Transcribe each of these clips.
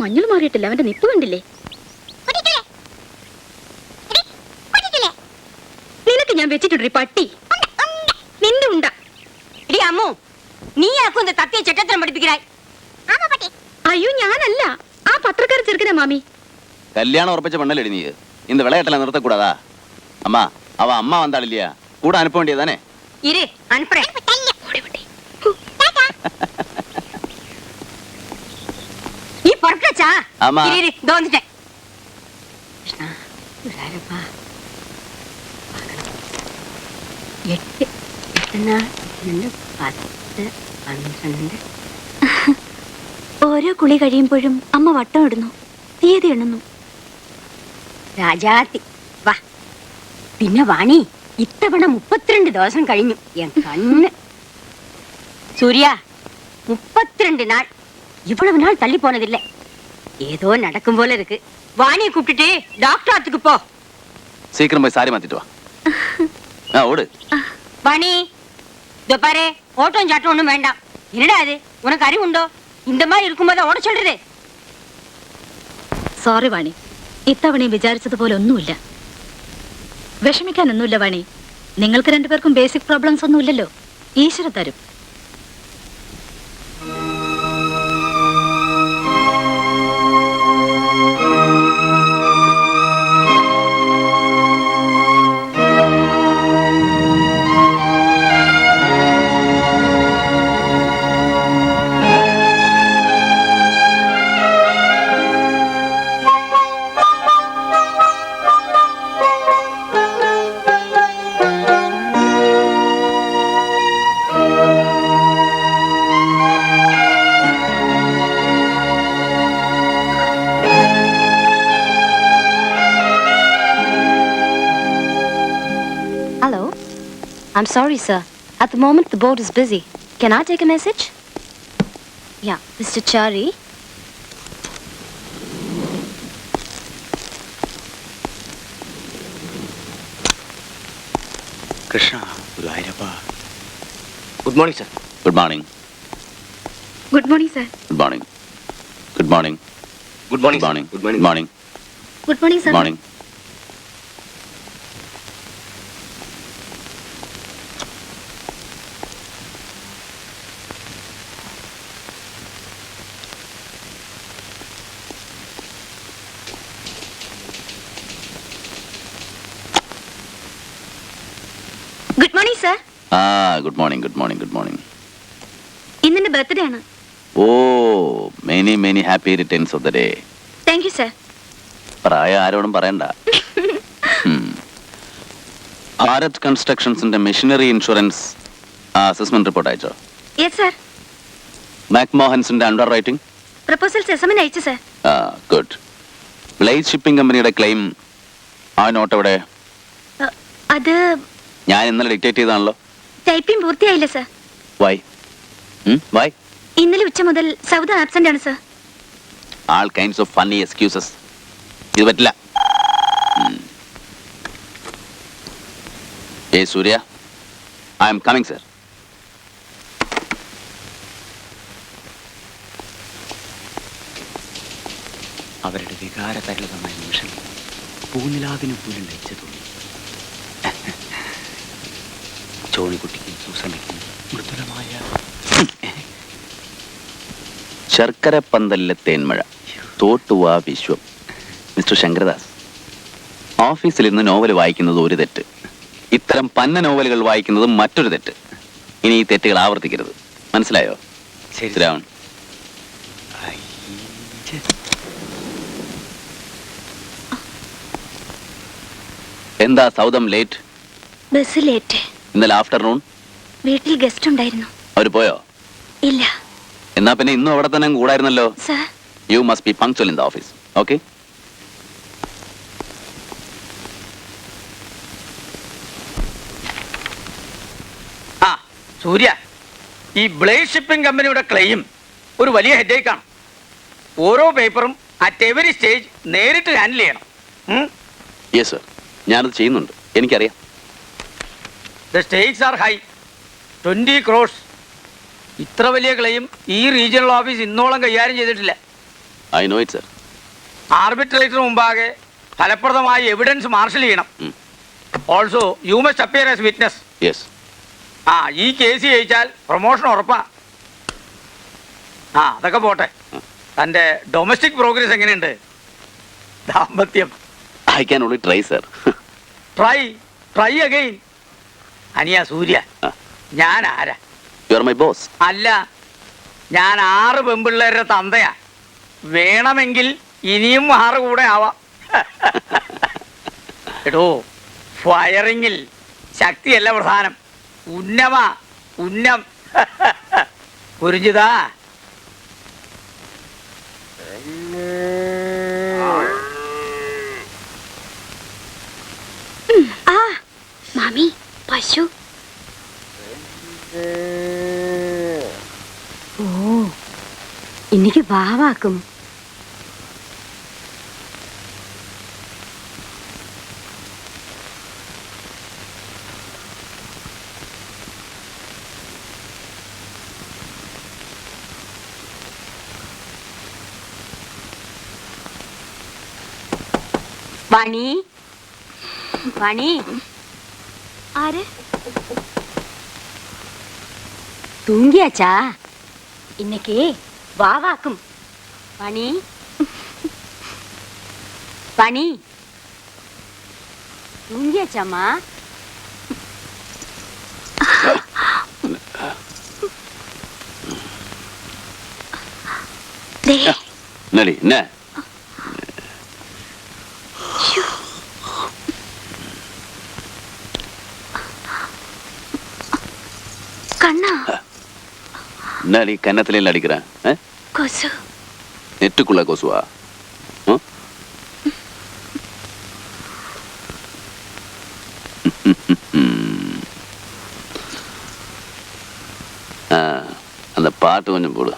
മഞ്ഞൾ മാറിയിട്ടില്ല, അവന്റെ നിപ്പ് കണ്ടില്ലേ? നിനക്ക് ഞാൻ വെച്ചിട്ടുണ്ട് പട്ടി, നിന്റെ ഉണ്ട. അമ്മു, നീ ആക്കും തത്തിയ ചെറ്റത്തരം പഠിപ്പിക്കായി. അയ്യോ ഞാനല്ല, ആ പത്രക്കാരൻ ചെറുക്കനാ മാമി. കല്യാണം ഉറപ്പിച്ച പെണ്ണല്ലേ നീ, இந்த விளையாட்டெல்லாம் நிறுத்தக்கூடாதா? அம்மா அவ அம்மா வந்தாள் இல்லையா, கூட அனுப்ப வேண்டியதானே? இரு அனுப்புறேன். நீ பொறுக்கச்சா? ஆமா. இரு இதோ வந்துட்டேன். ഓരോ കുളി കഴിയുമ്പോഴും അമ്മ വട്ടം ഇടുന്നു, തീയതി എണ്ണുന്നു. രാജാത്തി വാ. പിന്നെ വാണി, ഇത്തവണ 32 ദിവസം കഴിഞ്ഞു. എൻ കണ്ണ് സൂര്യ, 32 நாள். இவ்வளவு நாள் தள்ளி போனதில்லை. ஏதோ நடக்கும் போல இருக்கு. வாணியை கூப்பிட்டுட்டு டாக்டர் ஆத்துக்கு போ. சீக்கிரம் போய் சாரி மாத்திட்டு வா. ஓடு வாணி. இதோ பாரு, ஓட்டம் சாட்டம் ஒண்ணும் வேண்டாம். என்னடா அது, உனக்கு அறிவு உண்டோ? இந்த மாதிரி இருக்கும்போது ஓட சொல்றது. സോറി വാണി, ഇത്തവണയും വിചാരിച്ചതുപോലെ ഒന്നുമില്ല. വിഷമിക്കാനൊന്നുമില്ല വാണി, നിങ്ങൾക്ക് രണ്ടുപേർക്കും ബേസിക് പ്രോബ്ലംസ് ഒന്നുമില്ലല്ലോ, ഈശ്വര തരും. I'm sorry, sir. At the moment, the board is busy. Can I take a message? Yeah, Mr. Chari. Krishna, Gurayappa. Good morning, sir. Good morning. Good morning, sir. Good morning. Good morning. Good morning. Good morning. Good morning. Morning. Good morning, sir. Good morning. Good morning sir. Good morning, good morning, good morning. ഇന്നെന്റെ birthday ആണ്. Oh, many many happy returns of the day. Thank you sir. പ്രായം ആരോടും പറയണ്ട. ഭാരത് കൺസ്ട്രക്ഷൻസിന്റെ machinery insurance assessment report അയച്ചോ? Yes sir. മാക്മോഹൻസിന്റെ underwriting proposals എസ്എമ്മിന് അയച്ചു സർ. ഗുഡ്. ബ്ലേസ് ഷിപ്പിംഗ് കമ്പനിയുടെ ക്ലെയിം ആ നോട്ട് എവിടെ? അത് ഞാൻ ഇന്നലെ ഡിക്റ്റേറ്റ് ചെയ്താണല്ലോ. ടൈപ്പിംഗ് പൂർത്തിയായില്ല സർ. വൈ? വൈ? ഇന്നലെ ഉച്ച മുതൽ സൗദ ആബ്സെന്റ് ആണ് sir. All kinds of funny excuses. ഇത് പറ്റില്ല. ഏ സൂര്യ, ഐ എം കമ്മിങ് സർ. അവരുടെ വികാരതരളമായ നിമിഷം പൂനിലാവിന് പോലും ലയിച്ചു തോന്നി. ചോണിക്കുട്ടിക്കും സൂസമ്മയ്ക്കും മൃദുലമായ ശർക്കര പന്തലിലെ തേന്മഴ, തോട്ടുവാ വിശ്വം. മിസ്റ്റർ ശങ്കരദാസ്, ഓഫീസിൽ ഇന്ന് നോവൽ വായിക്കുന്നത് ഒരു തെറ്റ്, ഇത്തരം പന്ന നോവലുകൾ വായിക്കുന്നത് മറ്റൊരു തെറ്റ്. ഇനി ഈ തെറ്റുകൾ ആവർത്തിക്കരുത്, മനസ്സിലായോ? ശ്രാവൺ, എന്താ സൗദം ലേറ്റ്? Bus late. ഇന്നലെ ആഫ്റ്റർനൂൺ വീട്ടിൽ ഗസ്റ്റ് ഉണ്ടായിരുന്നു. അവര് പോയോ? ഇല്ല. എന്നാ പിന്നെ ഇന്നും അവിടെ തന്നെ കൂടായിരുന്നല്ലോ. Sir, you must be punctual in the office. Okay? ആ സൂര്യ, ഈ ബ്ലേസ് ഷിപ്പിംഗ് കമ്പനിയുടെ ക്ലെയിം ഒരു വലിയ ഹെഡേക്കാണ്. ഓരോ പേപ്പറും അറ്റ് എവരി സ്റ്റേജ് നേരിട്ട് ഹാൻഡിൽ ചെയ്യണം. യെസ് സർ, ഞാനത് ചെയ്യുന്നുണ്ട്, എനിക്കറിയാം. The stakes are high. 20 crores. ഇത്ര വലിയ ക്ലെയിം ഈ റീജിയണൽ ഓഫീസ് ഇന്നോളം കൈകാര്യം ചെയ്തിട്ടില്ല. I know it sir. Arbitrator മുമ്പാകെ ഫലപ്രദമായി എവിഡൻസ് മാർഷൽ ചെയ്യണം. Also you must appear as witness. Yes. ആ ഈ കേസ് ജയിച്ചാൽ പ്രൊമോഷൻ ഉറപ്പാ. ആ അതൊക്കെ പോട്ടെ, തന്റെ ഡൊമസ്റ്റിക് പ്രോഗ്രസ് എങ്ങനെയുണ്ട്? ദാമ്പത്യം? I can only try sir. Try again. അനിയ സൂര്യ, ഞാൻ ആരാ? You are my boss. അല്ല, ഞാൻ 6 പെമ്പിള്ളേരുടെ തന്തയാ. വേണമെങ്കിൽ ഇനിയും 6 കൂടെ ആവാം. എടോ, ഫയറിങ്ങിൽ ശക്തിയല്ല പ്രധാനം, ഉന്നം. പുരിഞ്ചിതാ. മാമി പശു. ஓ, இன்னைக்கு வாவாக்கும். வாணி, வாணி. ആര്? தூங்கியாச்சா? இன்னைக்கு வாவாக்கும். வாணி, வாணி, தூங்கியாச்சாம்மா? നളി എന്നാ? கண்ணா, എന്നാടി കന്നത്തിലെല്ലാം അടിக்கிறேன்? கொசு. நெட்டுக்குள்ள கொசுவா? அந்த பாட்டு கொஞ்சம் போடு.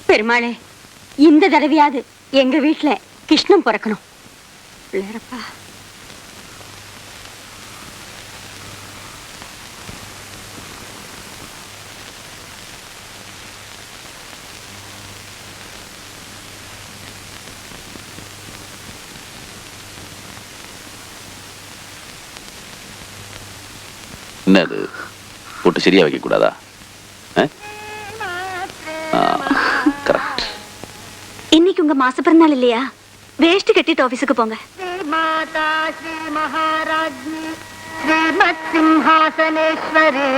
பெருமாளே, இந்த தடவையாவது எங்க வீட்டுல கிருஷ்ணன் பிறக்கணும். பிள்ளையரப்பா. என்னது போட்டு சரியா வைக்க கூடாதா? கரெக்ட். இன்னைக்கு உங்க மாச பிறந்தாள் இல்லையா? வேஷ்டி கட்டிட்டு ஆபீஸுக்கு போங்க. माता श्री महाराज्ञी श्रीमत् सिंहासनेश्वरी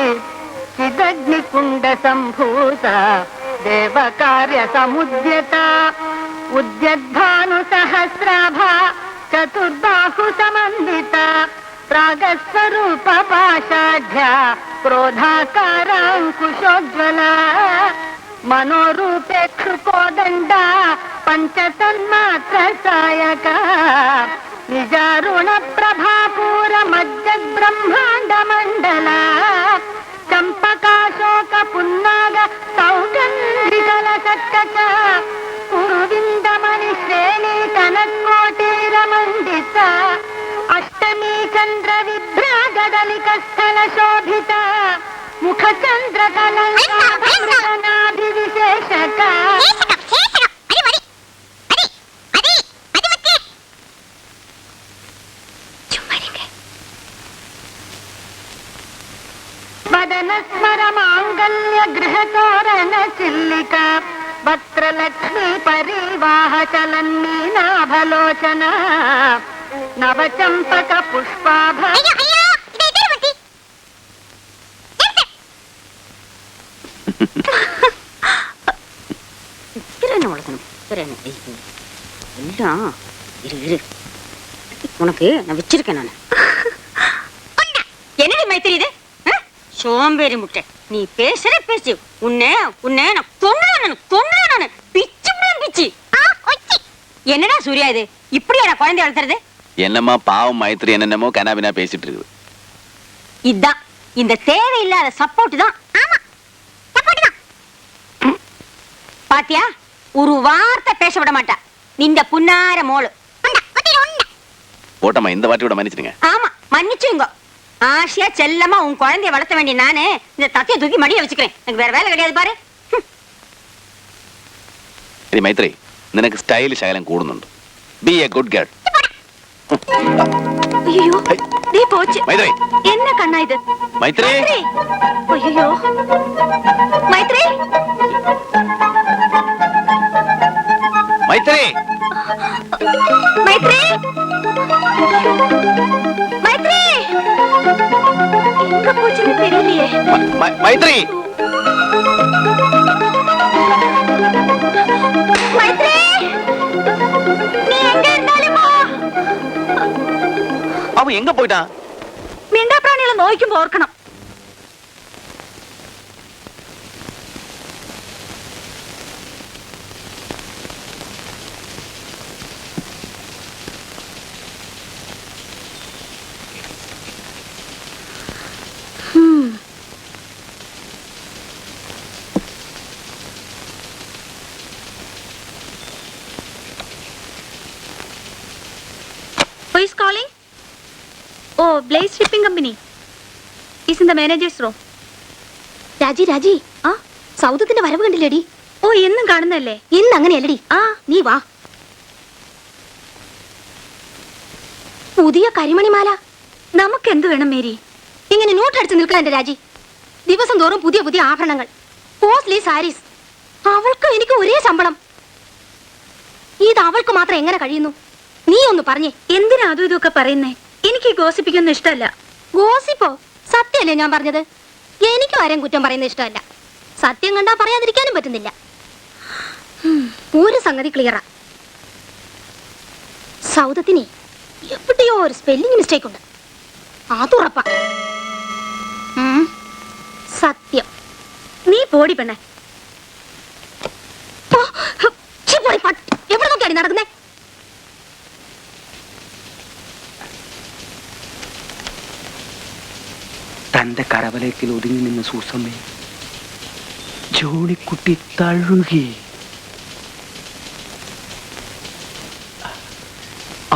चिदग्निकुंड संभूता देव कार्य समुद्यता उद्यद्भानु सहस्राभा चतुर्बाहु समन्विता प्रागस्वरूप पाषाढ्या क्रोधाकाराङ्कुशोज्ज्वला मनोरूपे क्षुकोदण्डा पंचतन्मात्र सायका निजारुण प्रभापूर मज्जद् ब्रह्मांड मंडला चंपकाशोक पुन्नाग सौगंधिकल सट्टका कुरुविंदमणि श्रेणी कनकोटीरमंडिता अष्टमी चंद्र विभ्राजदलिक स्थल शोभिता मुख चंद्र कलंकाभिविशेषका वदनस्मर मांगल्य गृह तोरण चिल्लिका वक्त्रलक्ष्मी परिवाह चलन्मीनाभलोचना नवचंपक पुष्पाभ உனக்கு நான் வச்சிருக்கேன் நான். என்னடி மைத்திரி இது? சோம்பேறி முட்டை, நீ பேசுற பேச்சு உன்னை நான் கொன்னுறேன் பிச்சு. என்னடா சூர்யா இது இப்படியா குழந்தை வளர்த்துறது? என்னம்மா பாவம் மைத்ரி என்னென்னமோ கனாபினா பேசிட்டு இருக்குது. இதான் இந்த தேவையில்லாத சப்போர்ட் தான். ஆமா சப்போர்ட் தான். பாத்தியா, ஒரு வார்த்தை பேச விட மாட்டா இந்த புன்னார மோளு. போட்டம்மா இந்த வாட்டி விட மன்னிச்சிடுங்க. ஆமா மன்னிச்சுங்க. ஆசையா செல்லமா உன் குழந்தைய வளர்த்த வேண்டிய நானு இந்த தத்தைய தூக்கி மடிய வச்சுக்கிறேன். எனக்கு வேற வேலை கிடையாது பாரு. മൈത്രി നിനക്ക് സ്റ്റൈൽ ശകലം കൂടുന്നുണ്ട്. B A good girl. ஐயோ நீ போச்சு. മൈത്രി என்ன கண்ணா இது? മൈത്രി ஐயோ மைத்ரி മൈത്രി மைத்ரி மைத்ரி எங்க போச்சுன்னு தெரியலையே. മൈത്രി மைத்ரி நீ எங்க இருந்தாலும் போ. அவன் எங்க போயிட்டான்? மிண்டா பிராணிகளை நோய்க்கும் போர்க்கணும். Who is calling? Oh, Blaze Shipping Company. Is in the manager's room. രാജി ആ സൗദത്തിന്റെ വരവ് കണ്ടില്ലേടി? ഓ എന്നും കാണുന്നല്ലേ? ഇന്ന് അങ്ങനെയല്ലടി. ആ നീ വാ. പുതിയ കരിമണിമാല. നമുക്ക് എന്ത് വേണം മേരി? ഇങ്ങനെ നോട്ടടിച്ച് നിൽക്കാൻ എന്റെ രാജി. ദിവസം തോറും പുതിയ പുതിയ ആഭരണങ്ങൾ, കോസ്റ്റ്ലി സാരീസ്. അവൾക്ക് എനിക്ക് ഒരേ ശമ്പളം. ഇത് അവൾക്ക് മാത്രം എങ്ങനെ കഴിയുന്നു? നീ ഒന്ന് പറഞ്ഞേ. എന്തിനാ അതും ഇതൊക്കെ പറയുന്നേ? എനിക്ക് ഗോസിപ്പിക്കൊന്നും ഇഷ്ടമല്ല. ഗോസിപ്പോ? സത്യമല്ലേ ഞാൻ പറഞ്ഞത്? എനിക്കും ആരെയും കുറ്റം പറയുന്നത് ഇഷ്ടമല്ല. സത്യം കണ്ടാ പറയാതിരിക്കാനും പറ്റുന്നില്ല. ഒരു സംഗതി ക്ലിയറാ, സൗദത്തിന് എവിടെയോ ഒരു സ്പെല്ലിംഗ് മിസ്റ്റേക്ക് ഉണ്ട്. അതുറപ്പാ. സത്യം. നീ പോടി പെണ്ണേ. എവിടെ നോക്കിയാണ് നടക്കുന്നേ? തന്റെ കരവലയ്ക്കിൽ ഒതുങ്ങി നിന്ന സൂസമ്മേ ജോണിക്കുട്ടി തഴുകി.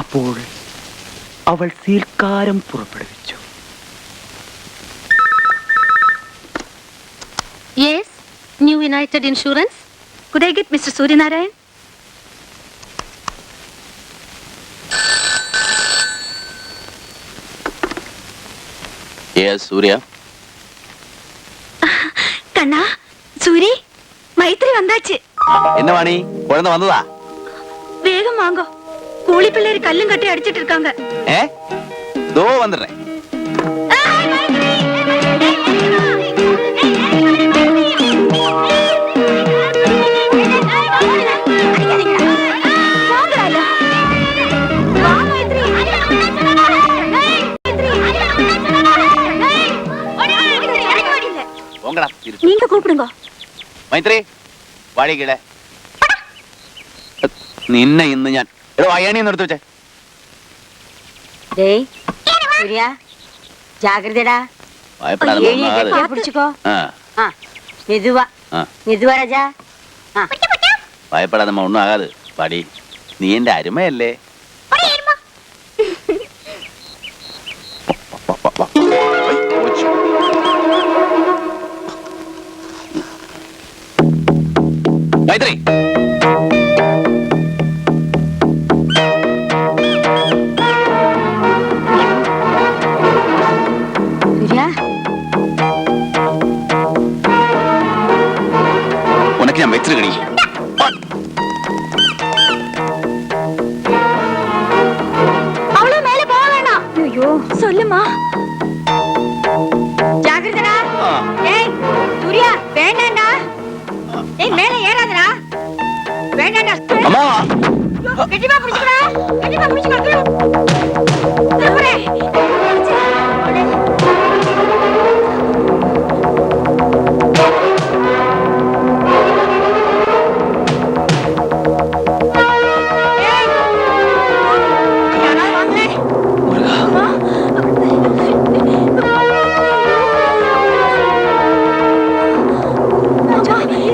അപ്പോൾ അവൾ സീൽക്കാരം പുറപ്പെടുവിച്ചു. Yes, New United Insurance. Could I get Mr. Suryanarayan? Yes, Surya. கண்ணா சூரி மைத்திரி வந்தாச்சு. என்ன வாணி, குழந்தை வந்ததா? வேகம் வாங்கோ, கூலி பிள்ளைரு கல்லும் கட்டி அடிச்சிட்டு இருக்காங்க. தோ வந்துடுறேன். நீங்க கூப்பிடுங்க. മൈത്രി വാഴിക്കടെ നിന്നെ ഇന്ന് ഞാൻ എടോ അയ്യാണി ഒന്ന് എടുത്തു വെച്ചേ. டேய் சூர்யா ஜாகிரதைடா. ഭയപ്പെടാതെ ஏணியை ഒന്നും ആകാതെ. கட்டியா பிடிச்சுக்கோ. ആ, ஆ மெதுவா ആ, மெதுவா ராஜா. ஆ ഭയപ്പെടാതെ ഒന്നും ആകാതെ പാടി. നീ എന്റെ അരുമയല്ലേ? മൈത്രി சூர்யா ഉനക്ക് ഞാൻ വെച്ചിട്ട് കഴിക്കും. அவ்வளவு மேல போக வேணாம். ஐயோ சொல்லுமா. ஜாகிரதைடா. ആ, ஏய் சூர்யா வேண்டாம்டா. ஏய் மேல ஏறாதடா. வேண்டாம்டா. അമ്മ கெட்டிமா பிடிச்சுக்கடா. கெட்டிமா பிடிச்சுக்கடா. சூரே.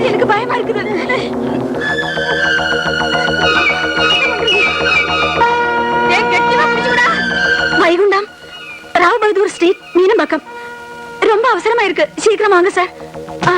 எனக்கு பயமா இருக்குது. ஏய் கெட்டிமா பிடிச்சுக்கடா. வைகுண்டம், ராவ் பகதூர் ஸ்ட்ரீட், மீனம்பாக்கம். ரொம்ப அவசரமா இருக்கு, சீக்கிரம் வாங்க சார். ஆ.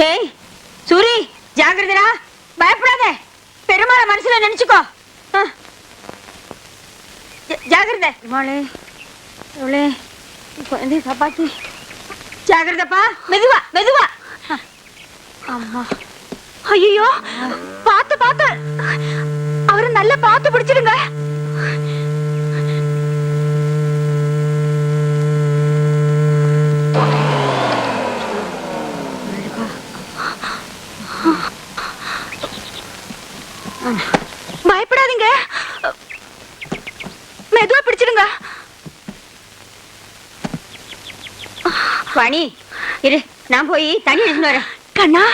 ஏய் சூரி ஜாகிரதைடா. பயப்படாத. பெருமாளை மனசுல நினைச்சுக்கோ. ஆ. ஜாகிரதை. பெருமாளே இவளே குழந்தைய காப்பாத்தி. ஜாகிரதைப்பா. மெதுவா மெதுவா. அம்மா ஐயோ பாத்து பாத்து, அவரை நல்லா பாத்து பிடிச்சிடுங்க. பயப்படாதீங்க, மெதுவா பிடிச்சிடுங்க. வாணி இரு, நான் போய் தண்ணி எடுத்துன்னு வரேன். கண்ணா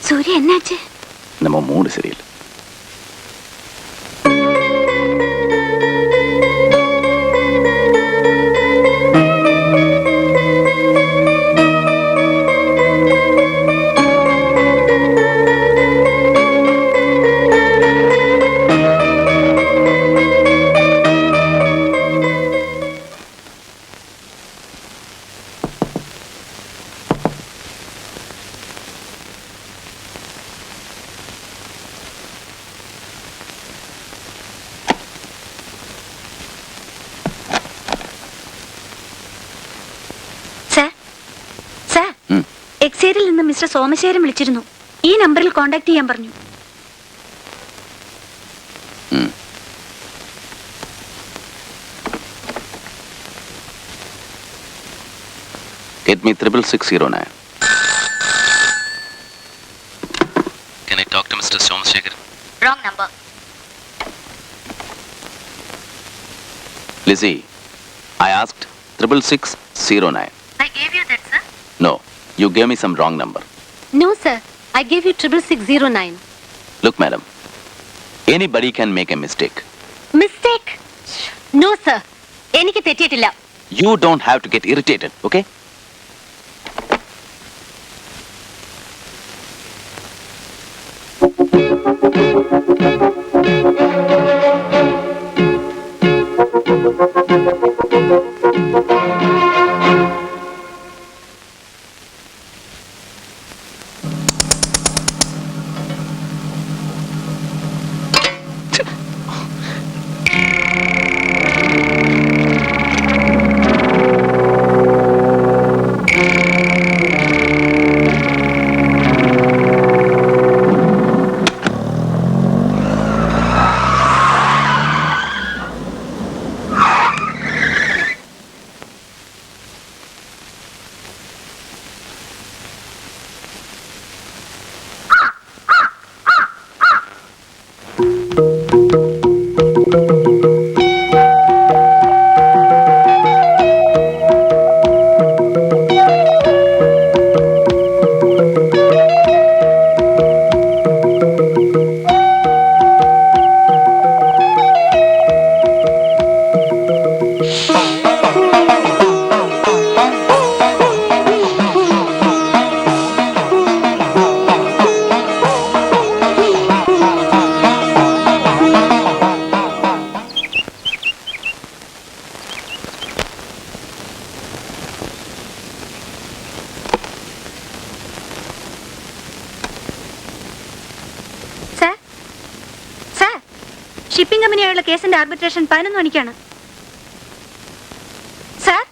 சூரிய என்னாச்சு? நம்ம மூடு சரியில்லை. എക്സൈഡിൽ നിന്ന് മിസ്റ്റർ സോമശേരൻ വിളിച്ചിരുന്നു. ഈ നമ്പറിൽ കോണ്ടാക്ട് ചെയ്യാൻ പറഞ്ഞു. Get me 66609. Can I talk to Mr. Somsekhar? Wrong number. Lizzie, I asked 66609. I gave you that, sir. No, you gave me some wrong number. No, sir. I gave you 66609. Look, madam, anybody can make a mistake. Mistake? No, sir. എനിക്ക് തെറ്റിയിട്ടില്ല. You don't have to get irritated, okay? Shipping കമ്പനിയായുള്ള കേസിന്റെ arbitration 11 മണിക്കാണ്. Sir,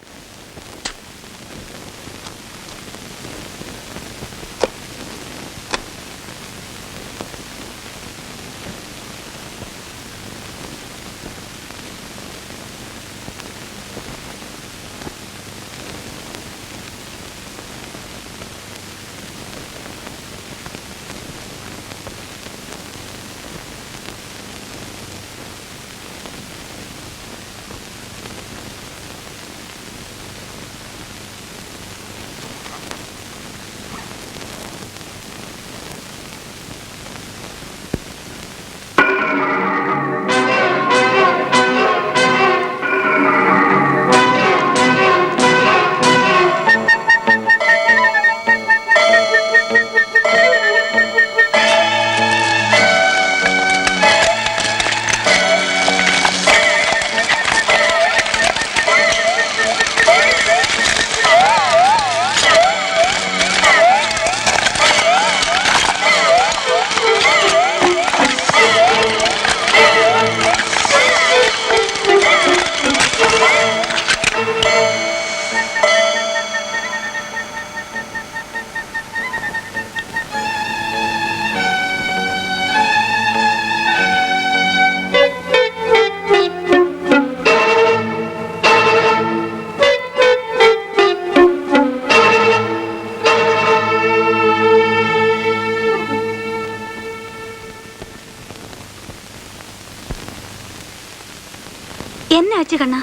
എന്നെ അച്ഛ കണ്ണ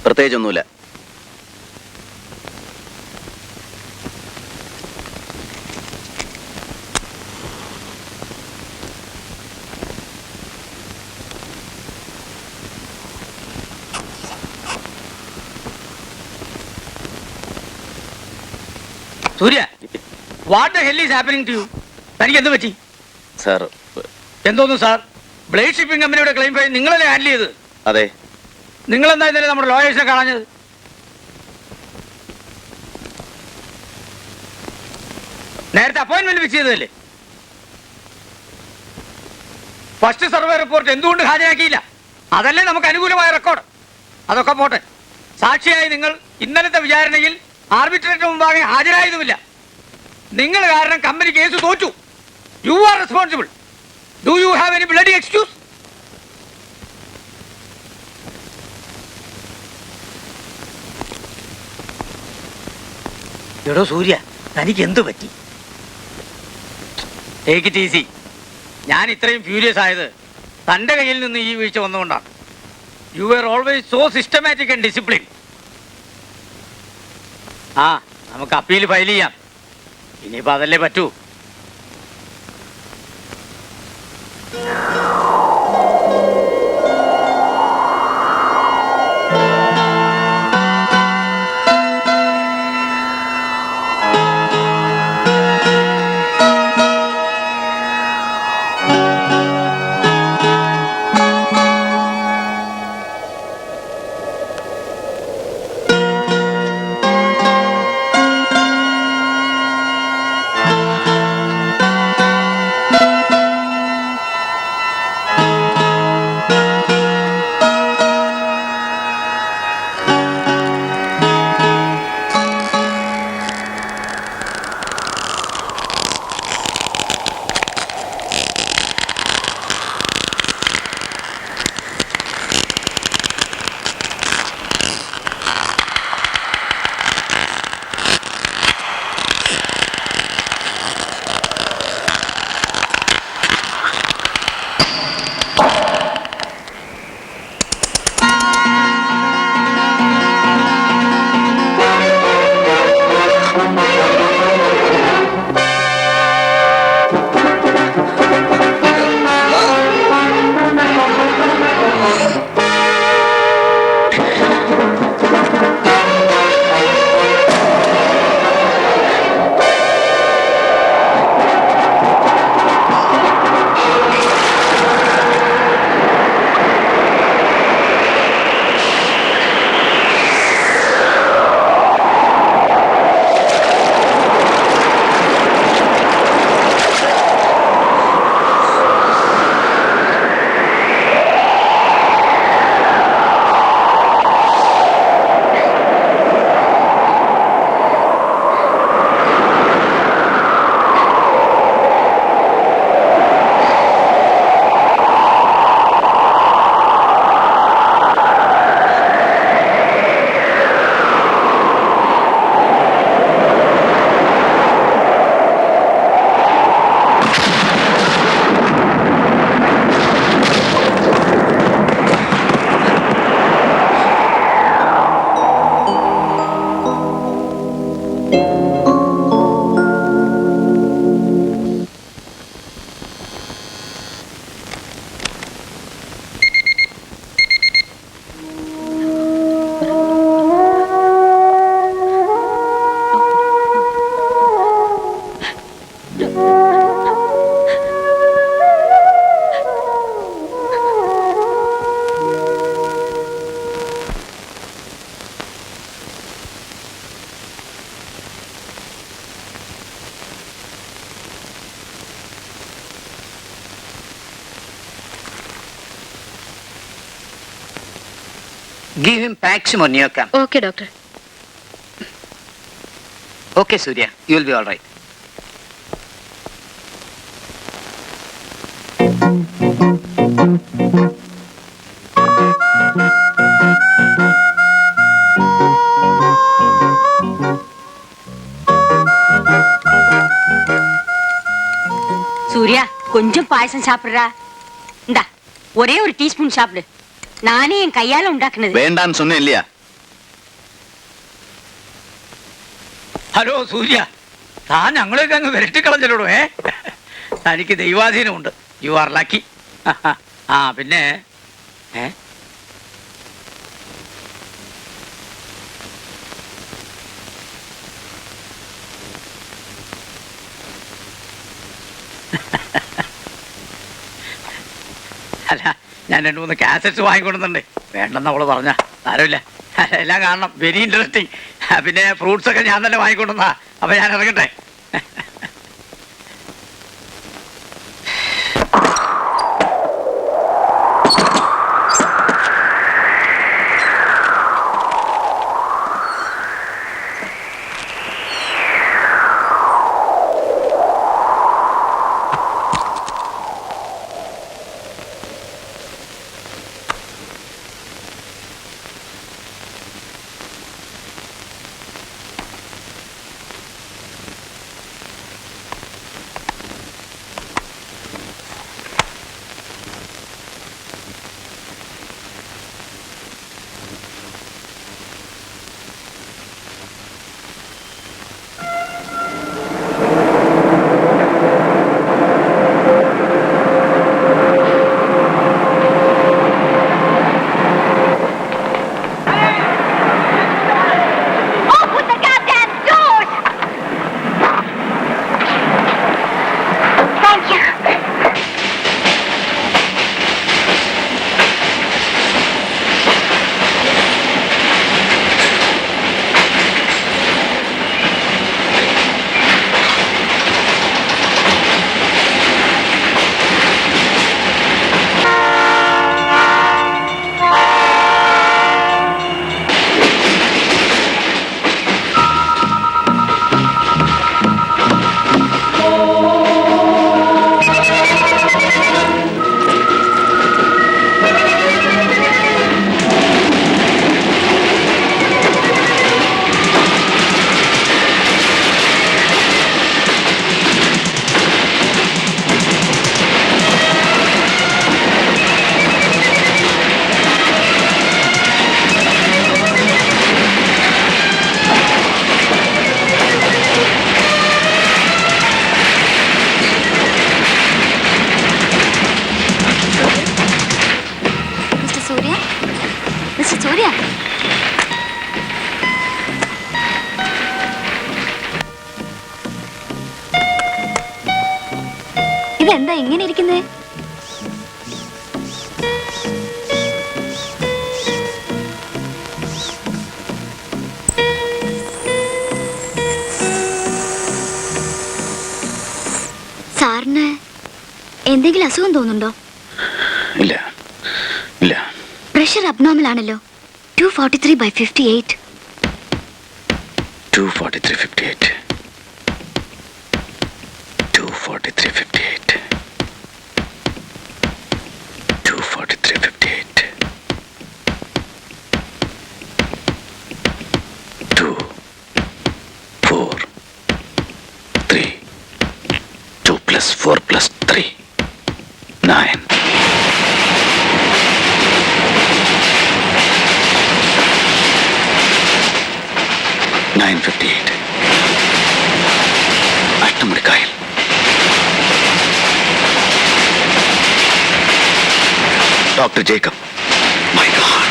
പ്രത്യേകിച്ചൊന്നുമില്ല. Surya, what the hell is happening to you? തനിക്ക് എന്ത് പറ്റി? സാർ, എന്തോന്നു സാർ? ബ്ലേഡ് ഷിപ്പിംഗ് കമ്പനിയുടെ ക്ലെയിം ഫയൽ നിങ്ങളല്ലേ ഹാൻഡിൽ ചെയ്ത്? അതെ. നിങ്ങൾ എന്താ ഇന്നലെ നമ്മുടെ ലോയേഴ്സിനെ കാണാഞ്ഞത്? നേരത്തെ അപ്പോയിന്റ്മെന്റ് ഫിക്സ് ചെയ്തതല്ലേ? ഫസ്റ്റ് സർവേ റിപ്പോർട്ട് എന്തുകൊണ്ട് ഹാജരാക്കിയില്ല? അതല്ലേ നമുക്ക് അനുകൂലമായ റെക്കോർഡ്. അതൊക്കെ പോട്ടെ, സാക്ഷിയായി നിങ്ങൾ ഇന്നലത്തെ വിചാരണയിൽ ആർബിട്രേറ്റർ മുമ്പാകെ ഹാജരായതുമില്ല. നിങ്ങൾ കാരണം കമ്പനി കേസ് തോറ്റു. You are responsible. Do you have any bloody excuse? എടോ സൂര്യ, തനിക്ക് എന്തു പറ്റി? Take it easy. ഞാൻ ഇത്രയും ഫ്യൂരിയസ് ആയത് തൻ്റെ കയ്യിൽ നിന്ന് ഈ വീഴ്ച വന്നുകൊണ്ടാണ്. You are always so systematic and discipline. ആ, നമുക്ക് അപ്പീൽ ഫയൽ ചെയ്യാം. ഇനിയിപ്പോൾ അതല്ലേ പറ്റൂ. Give him Paxim or Neocam. Okay doctor. Okay, Surya, you will be all right. Surya, கொஞ்சம் பாயசம் சாப்பிடுறா. இந்தா, ஒரே ஒரு டீஸ்பூன் சாப்பிடு. நானே என் கையால உண்டாக்குனது. വേണ്ടാന്ന് சொன்னேன் இல்லையா? ഹലോ സൂര്യ, താൻ ഞങ്ങളെയൊക്കെ അങ്ങ് വിരട്ടിക്കളഞ്ഞല്ലോ. തനിക്ക് ദൈവാധീനമുണ്ട്. You are lucky. ആ പിന്നെ അല്ല, ഞാൻ 2-3 കാസറ്റ്സ് വാങ്ങിക്കൊടുന്നുണ്ട്. വേണ്ടെന്ന് അവള് പറഞ്ഞ സാരമില്ല, എല്ലാം കാണണം. Very interesting. പിന്നെ ഫ്രൂട്ട്സ് ഒക്കെ ഞാൻ തന്നെ വാങ്ങിക്കൊണ്ടുവന്നാ. അപ്പൊ ഞാൻ ഇറങ്ങട്ടെ. ഇതെന്താ ഇങ്ങനെ ഇരിക്കുന്നേ? സാറിന് എന്തെങ്കിലും അസുഖം തോന്നുന്നുണ്ടോ? ഇല്ല ഇല്ല. പ്രഷർ അബ്നോർമൽ ആണല്ലോ. 243/58. 243/58. 243/58. 243/58. 2 4 3. 2 + 4 + 3 9. 9:58. അഷ്ടമുടിക്കായൽ. Doctor Jacob. My god.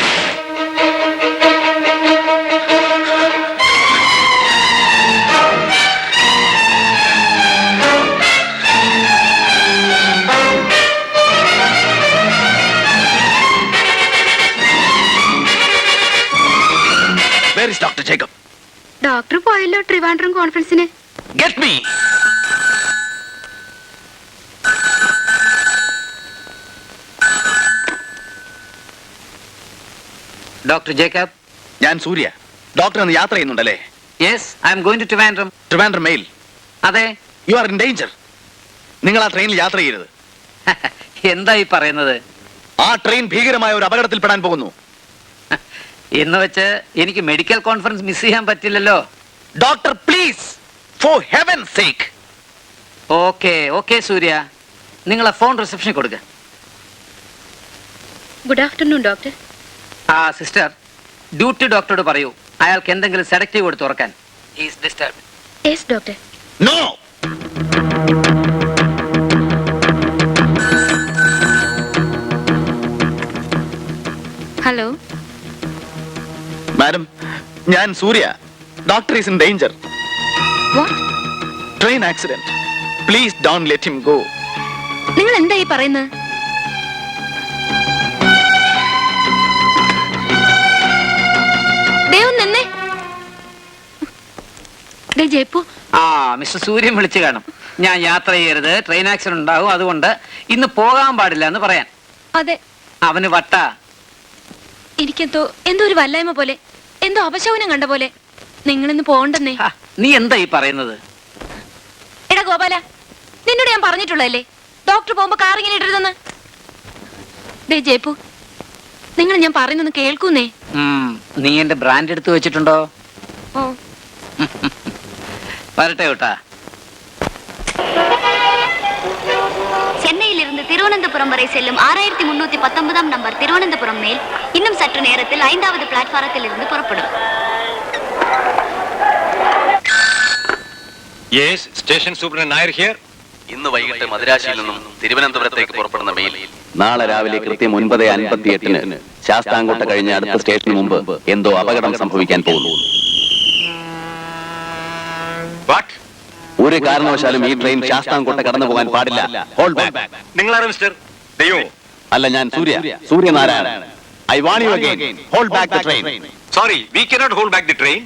Where is Dr. Jacob? Doctor പോയല്ലോ Trivandrum കോൺഫറൻസിന്. Get me! Dr. Jacob? ഞാൻ സൂര്യ. ഡോക്ടർ ഒന്ന് യാത്ര ചെയ്യുന്നുണ്ടല്ലേ? Yes, I am going to Trivandrum. Trivandrum mail. അതെ. You are in danger. നിങ്ങൾ ആ ട്രെയിനിൽ യാത്ര ചെയ്യരുത്. എന്താ ഈ പറയുന്നത്? ആ ട്രെയിൻ ഭീകരമായ ഒരു അപകടത്തിൽപ്പെടാൻ പോകുന്നു. എന്ന് വെച്ച് എനിക്ക് മെഡിക്കൽ കോൺഫറൻസ് മിസ് ചെയ്യാൻ പറ്റില്ലല്ലോ. Doctor please, for heaven's sake. Okay Surya, നിങ്ങളെ ഫോൺ റിസപ്ഷനിൽ കൊടുക്കുക. Good afternoon doctor. ആ സിസ്റ്റർ, ഡ്യൂട്ടി ഡോക്ടറോട് പറയൂ അയാൾക്ക് എന്തെങ്കിലും സെഡക്റ്റീവ് കൊടുത്ത് ഉറക്കാൻ. Is disturb. Yes doctor. No. Hello madam, ഞാൻ Surya. Doctor is in danger. What? Train accident. Please don't let him go. നിങ്ങൾ എന്താ ഈ പറയുന്നത്? ദേവ് നിന്നെ. ജയ്പു, ആ മിസ്റ്റർ സൂര്യൻ വിളിച്ചു കാണും. ഞാൻ യാത്ര ചെയ്യരുത്, ട്രെയിൻ ആക്സിഡന്റ് ഉണ്ടാവും, അതുകൊണ്ട് ഇന്ന് പോകാൻ പാടില്ല എന്ന് പറയാൻ. അതെ, അവന് വട്ട. എനിക്കെന്തോ ഒരു വല്ലായ്മ പോലെ, എന്തോ അപശകുനം കണ്ട പോലെ. നിങ്ങളിന്ന് പോകണ്ടെന്നേ. നീ എന്താ ഈ പറയുന്നത്? എടാ ഗോപാല, നിന്നോട് ഞാൻ പറഞ്ഞിട്ടുള്ളതല്ലേ ഡോക്ടർ പോകുമ്പോ കാർ ഇങ്ങനെ ഇടരുതെന്ന്. ദേ ജയ്പു, നിങ്ങൾ ഞാൻ പറയുന്നൊന്ന് കേൾക്കുന്നേ. നീ എന്റെ ബ്രാൻഡ് എടുത്ത് വെച്ചിട്ടുണ്ടോ? ഓ, വരട്ടെ കേട്ടാ. சென்னையிலிருந்து திருவனந்தபுரம் வரை செல்லும் 6319 நம்பர் திருவனந்தபுரம் மேல் இன்னும் சற்று நேரத்தில் 5வது பிளாட்பாரத்தில் இருந்து புறப்படும். Yes, station superintendent Nair here. ഇന്ന് വൈകിട്ട് മദ്രാശിയിൽ നിന്നും തിരുവനന്തപുരത്തേക്ക് പുറപ്പെടുന്ന മെയിൽ നാളെ രാവിലെ കൃത്യം 9:58 ശാസ്താംകോട്ട കഴിഞ്ഞ അടുത്ത സ്റ്റേഷന് മുമ്പ് എന്തോ അപകടം സംഭവിക്കാൻ പോകുന്നു. What? ഒരു കാരണവശാലും ഈ ട്രെയിൻ ശാസ്താംകോട്ട കടന്നു പോകാൻ പാടില്ല. Hold back. നിങ്ങൾ ആരാ മിസ്റ്റർ? ദയോ. അല്ല, ഞാൻ Suryanarayanan. I warn you again. Hold back the train. Sorry, we cannot hold back the train.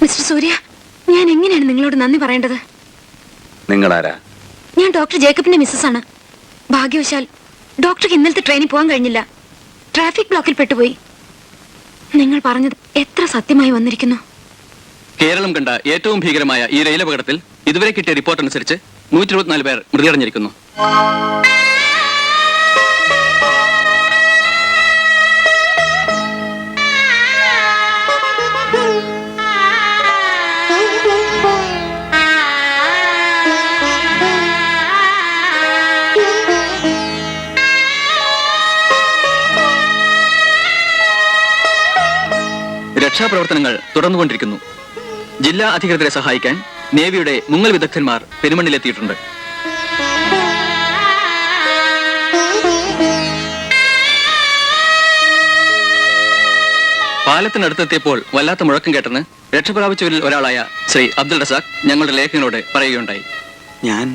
Mister Surya, ഞാൻ എങ്ങനെയാണ് നിങ്ങളോട് നന്ദി പറയേണ്ടത്? നിങ്ങളാരാ? ഞാൻ ഡോക്ടർ ജേക്കബിന്റെ മിസ്സസ് ആണ്. ഭാഗ്യവശാൽ ഡോക്ടർക്ക് ഇന്നലത്തെ ട്രെയിനിൽ പോകാൻ കഴിഞ്ഞില്ല. ട്രാഫിക് ബ്ലോക്കിൽ പെട്ടുപോയി. നിങ്ങൾ പറഞ്ഞത് എത്ര സത്യമായി വന്നിരിക്കുന്നു. കേരളം കണ്ട ഏറ്റവും ഭീകരമായ ഈ റെയിൽ അപകടത്തിൽ ഇതുവരെ കിട്ടിയ റിപ്പോർട്ട് അനുസരിച്ച് 124 പേർ മൃതിയടഞ്ഞിരിക്കുന്നു. രക്ഷാപ്രവർത്തനങ്ങൾ തുടർന്നുകൊണ്ടിരിക്കുന്നു. ജില്ലാ അധികൃതരെ സഹായിക്കാൻ നേവിയുടെ മുങ്ങൽ വിദഗ്ധന്മാർ പെരുമണ്ണിലെത്തിയിട്ടുണ്ട്. പാലത്തിനടുത്തെത്തിയപ്പോൾ വല്ലാത്ത മുഴക്കം കേട്ടെന്ന് രക്ഷപ്രാപിച്ചവരിൽ ഒരാളായ ശ്രീ അബ്ദുൾ റസാഖ് ഞങ്ങളുടെ ലേഖകനോട് പറയുകയുണ്ടായി. ഞാൻ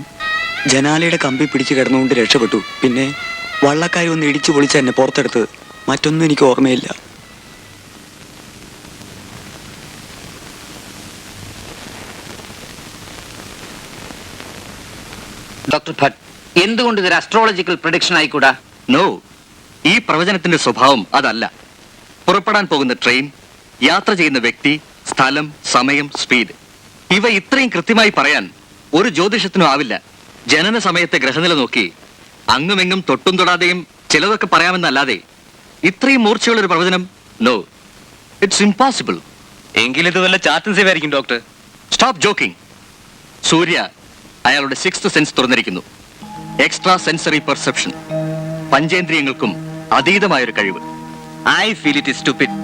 ജനാലയുടെ കമ്പി പിടിച്ചു കിടന്നുകൊണ്ട് രക്ഷപ്പെട്ടു. പിന്നെ വള്ളക്കാരി ഒന്ന് ഇടിച്ചു പൊളിച്ച് എന്നെ പുറത്തെടുത്തത്. മറ്റൊന്നും എനിക്ക് ഓർമ്മയില്ല. ഡോക്ടർ ഭട്ട്, എന്തുകൊണ്ട് ഇതൊരു അസ്ട്രോളജിക്കൽ പ്രഡിക്ഷൻ ആയിക്കൂടാ? നോ, ഈ പ്രവചനത്തിന്റെ സ്വഭാവം അതല്ല. പുറപ്പെടാൻ പോകുന്ന ട്രെയിൻ, യാത്ര ചെയ്യുന്ന വ്യക്തി, സ്ഥലം, സമയം, സ്പീഡ്, ഇവ ഇത്രയും കൃത്യമായി പറയാൻ ഒരു ജ്യോതിഷത്തിനും ആവില്ല. ജനന സമയത്തെ ഗ്രഹനില നോക്കി അങ്ങുമെങ്ങും തൊട്ടും തൊടാതെയും ചിലതൊക്കെ പറയാമെന്നല്ലാതെ ഇത്രയും മൂർച്ചയുള്ള ഒരു പ്രവചനം, നോ, ഇറ്റ്സ് ഇംപോസിബിൾ. എങ്കിലും ഇത് വല്ല ചാത്തൻ സേവയായിരിക്കും ഡോക്ടർ. Stop joking. സൂര്യ അയാളുടെ 6th സെൻസ് തുറന്നിരിക്കുന്നു. Extra sensory perception. പഞ്ചേന്ദ്രിയങ്ങൾക്കും അതീതമായൊരു കഴിവ്. I feel it is stupid.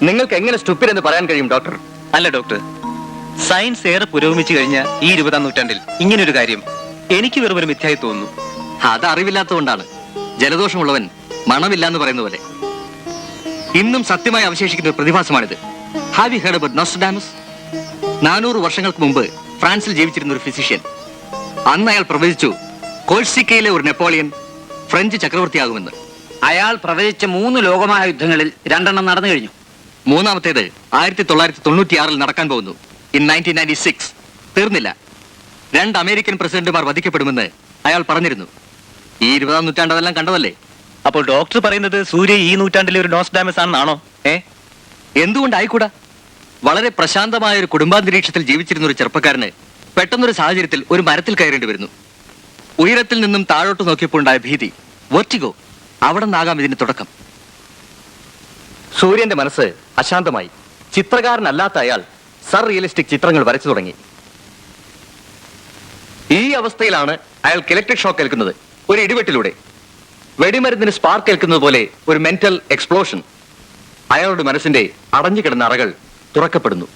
നിങ്ങൾക്ക് എങ്ങനെ സ്റ്റുപ്പിഡ് എന്ന് പറയാൻ കഴിയും ഡോക്ടർ? അല്ല ഡോക്ടർ, സയൻസ് ഏറെ പുരോഗമിച്ചു കഴിഞ്ഞ ഈ 20ാം നൂറ്റാണ്ടിൽ ഇങ്ങനൊരു കാര്യം എനിക്ക് വെറും ഒരു മിഥ്യായി തോന്നുന്നു. അത് അറിവില്ലാത്തതുകൊണ്ടാണ്. ജലദോഷമുള്ളവൻ മണമില്ല എന്ന് പറയുന്ന പോലെ. ഇന്നും സത്യമായി അവശേഷിക്കുന്ന ഒരു പ്രതിഭാസമാണിത്. Have you heard about Nostradamus? 400 വർഷങ്ങൾക്ക് മുമ്പ് ഫ്രാൻസിൽ ജീവിച്ചിരുന്ന ഒരു ഫിസിഷ്യൻ. അന്ന് അയാൾ പ്രവചിച്ചു കോഴ്സിക്കയിലെ ഒരു നെപ്പോളിയൻ ഫ്രഞ്ച് ചക്രവർത്തിയാകുമെന്ന്. അയാൾ പ്രവചിച്ച 3 ലോകമഹായുദ്ധങ്ങളിൽ 2 നടന്നു കഴിഞ്ഞു. മൂന്നാമത്തേത് 1996 നടക്കാൻ പോകുന്നു. ഇൻ 1996. തീർന്നില്ല. 2 അമേരിക്കൻ പ്രസിഡന്റുമാർ വധിക്കപ്പെടുമെന്ന് അയാൾ പറഞ്ഞിരുന്നു. ഈ 20ാം നൂറ്റാണ്ട് അതെല്ലാം കണ്ടതല്ലേ? അപ്പോൾ ഡോക്ടർ പറയുന്നത് സൂര്യ ഈ നൂറ്റാണ്ടിലെ ഒരു നോസ്ട്രഡാമസ് ആണെന്നാണോ? എന്തുകൊണ്ടായിക്കൂടാ? വളരെ പ്രശാന്തമായ ഒരു കുടുംബാന്തരീക്ഷത്തിൽ ജീവിച്ചിരുന്ന ഒരു ചെറുപ്പക്കാരന് പെട്ടെന്നൊരു സാഹചര്യത്തിൽ ഒരു മരത്തിൽ കയറേണ്ടി വരുന്നു. ഉയരത്തിൽ നിന്നും താഴോട്ട് നോക്കിയപ്പോൾ ഉണ്ടായ ഭീതി, വെർട്ടിഗോ, അവിടെ നിന്നാകാം ഇതിന്റെ തുടക്കം. സൂര്യന്റെ മനസ്സ് അശാന്തമായി. ചിത്രകാരനല്ലാത്ത അയാൾ സർ റിയലിസ്റ്റിക് ചിത്രങ്ങൾ വരച്ചു തുടങ്ങി. ഈ അവസ്ഥയിലാണ് അയാൾക്ക് ഇലക്ട്രിക് ഷോക്ക് ഏൽക്കുന്നത്. ഒരു ഇടിവെട്ടിലൂടെ വെടിമരുന്നിന് സ്പാർക്ക് ഏൽക്കുന്നത് പോലെ ഒരു മെന്റൽ എക്സ്പ്ലോഷൻ. അയാളുടെ മനസ്സിന്റെ അടഞ്ഞുകിടന്ന അറകൾ തുറക്കപ്പെടുന്നു.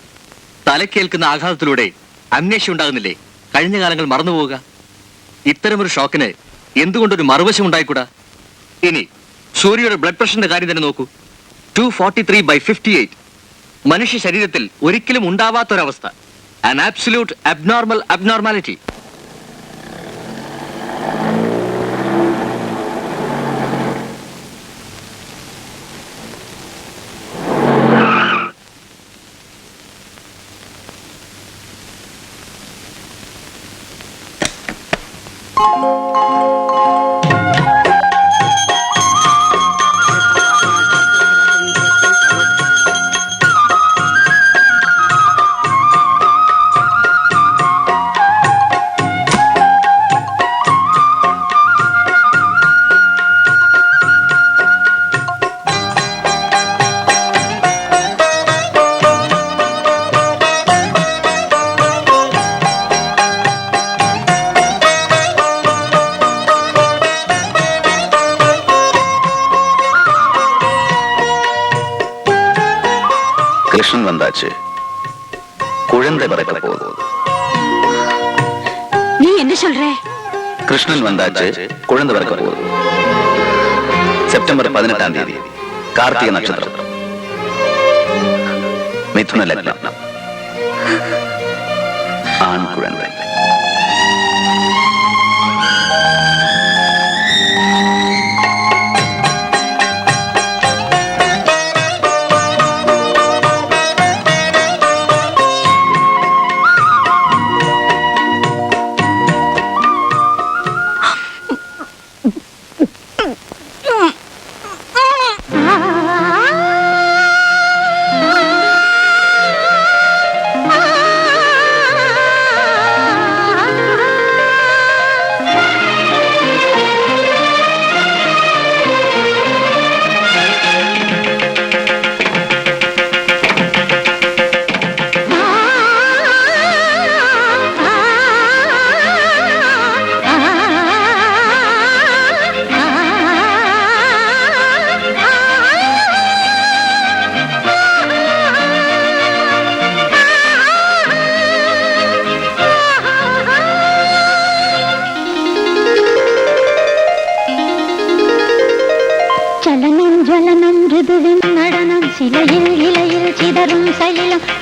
തലക്കേൽക്കുന്ന ആഘാതത്തിലൂടെ അമ്നേഷ്യ ഉണ്ടാകുന്നില്ലേ? കഴിഞ്ഞ കാലങ്ങൾ മറന്നുപോവുക. ഇത്തരമൊരു ഷോക്കിന് എന്തുകൊണ്ടൊരു മറുവശം ഉണ്ടായിക്കൂടാ? ഇനി സൂര്യയുടെ ബ്ലഡ് പ്രഷറിന്റെ കാര്യം തന്നെ നോക്കൂ. 243/58. മനുഷ്യ ശരീരത്തിൽ ഒരിക്കലും ഉണ്ടാവാത്തൊരവസ്ഥ. An absolute abnormality. கிருஷ்ணன் வந்தாச்சு. குழந்தை பிறக்க போகுது. நீ என்ன சொல்ற? கிருஷ்ணன் வந்தாச்சு, குழந்தை பிறக்க போகுது. செப்டம்பர் 18ஆம் தேதி, கார்த்திகை நட்சத்திரம், மிதுன லக்னம், ஆண் குழந்தை.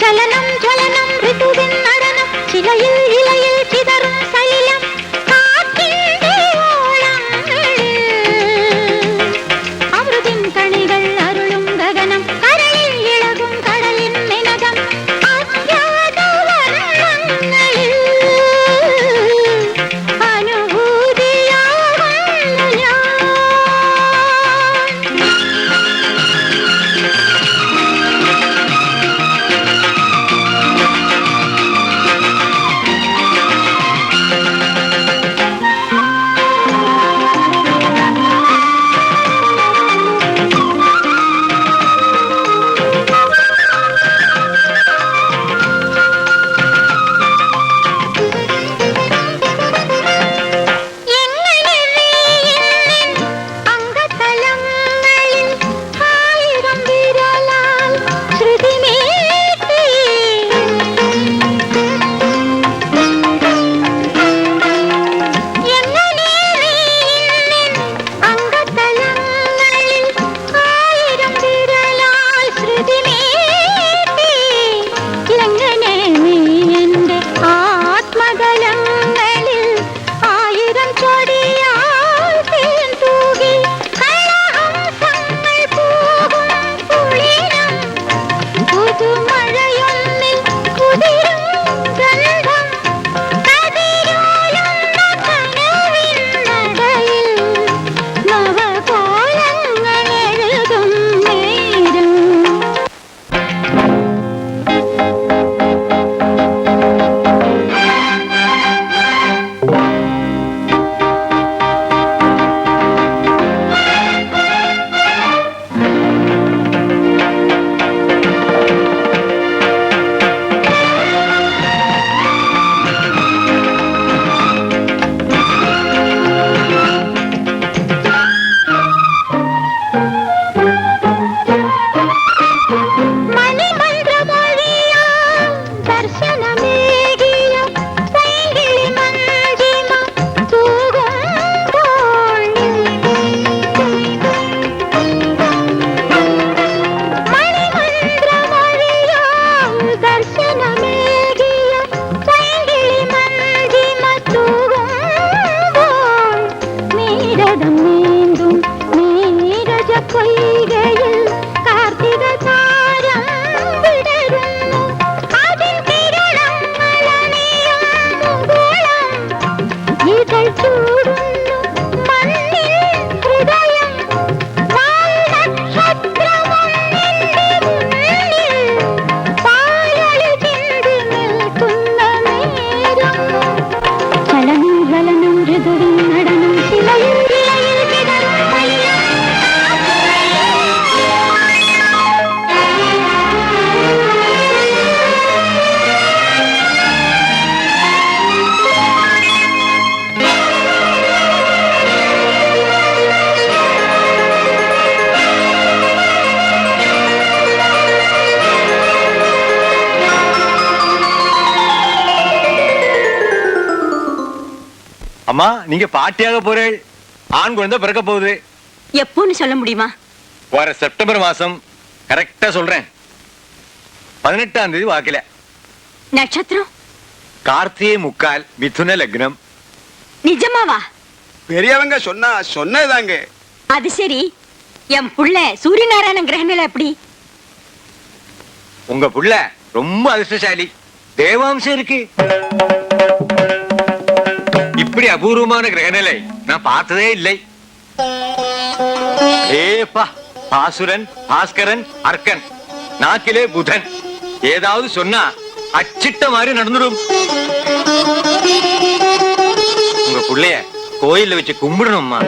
ചലനം ജ്വലനം ഋതുവിൻ നടനം ചിലയിൽ ഇലയിൽ ചിതറും സലിലം കാറ്റിന്റെ ഓളങ്ങളിൽ അമൃതിൻ കണികൾ അരുളും ഗഗനം കരളിൽ ഇളകും കടലിൻ നിനകം അജ്ഞാതവർണ്ണങ്ങളിൽ അനുഭൂതിയാകുന്നു ഞാൻ. എങ്ങനെ നീ എന്നിൻ അംഗതലങ്ങളിൽ ആയിരം വിരലാൽ ശ്രുതിമീട്ടി എങ്ങനെ നീ എന്നിൻ അംഗതലങ്ങളിൽ ആയിരം വിരലാൽ ശ്രുതിമീട്ടി എങ്ങനെ നീ എന്റെ ആത്മതലങ്ങളിൽ ആയിരം ചൊടിയാൽ തേൻ തൂകി കളഹംസങ്ങൾ പോകും കുളിരം പുതുമഴയൊന്നിൽ കുതിരും ഗന്ധം കതിരോലുന്ന കനവിൻ നടയിൽ നവകോലങ്ങൾ എഴുതും നേരം. മണിമന്ത്രമൊഴിയാൽ ദർശനമേകിയ പൈങ്കിളി മഞ്ജിമ തൂകുമ്പോൾ മണിമന്ത്രമൊഴിയാൽ ദർശനമേകിയ പൈങ്കിളി മഞ്ജിമ തൂകുമ്പോൾ നീരദം നീന്തും നീരജ പൊയ്കയിൽ കാർത്തിക താരം വിടരുന്നു അതിൻ കിരണങ്ങളണിയും മുകുളം ഇതൾ ചൂടുന്നു മണ്ണിൽ ഹൃദയം വാൽനക്ഷത്രമൊന്നിന്റെ മുന്നിൽ പാലൊളി ചിന്തി നിൽക്കുന്ന നേരം ചലനം ജ്വലനം ഋതുവിൻ നടനം ശിലയിൽ ഇലയിൽ ചിതറും സലിലം அம்மா நீங்க பாட்டியாக போறே ஆண் குழந்தை பிறக்க போகுது. எப்போன்னு சொல்ல முடியுமா? வர செப்டம்பர் மாசம் கரெக்டா சொல்றேன். 18ஆம் தேதி வாக்கில. நட்சத்திரம் கார்த்திகை முக்கால் மிதுன லக்னம். நிஜமாவா? பெரியவங்க சொன்னதாங்க. அது சரி, என் புள்ள சூரியநாராயண கிரகநிலை எப்படி? உங்க புள்ள ரொம்ப அதிர்ஷ்டசாலி. தேவாம்சம் இருக்கு. இப்படி அபூர்வமான கிரகநிலை நான் பார்த்ததே இல்லை. ஏப்பா, பாசுரன், பாஸ்கரன், அர்க்கன், நாக்கிலே புதன். ஏதாவது சொன்னா அச்சிட்ட மாதிரி நடந்துடும். உங்க புள்ளைய கோயில்ல வச்சு கும்பிடணும்மா.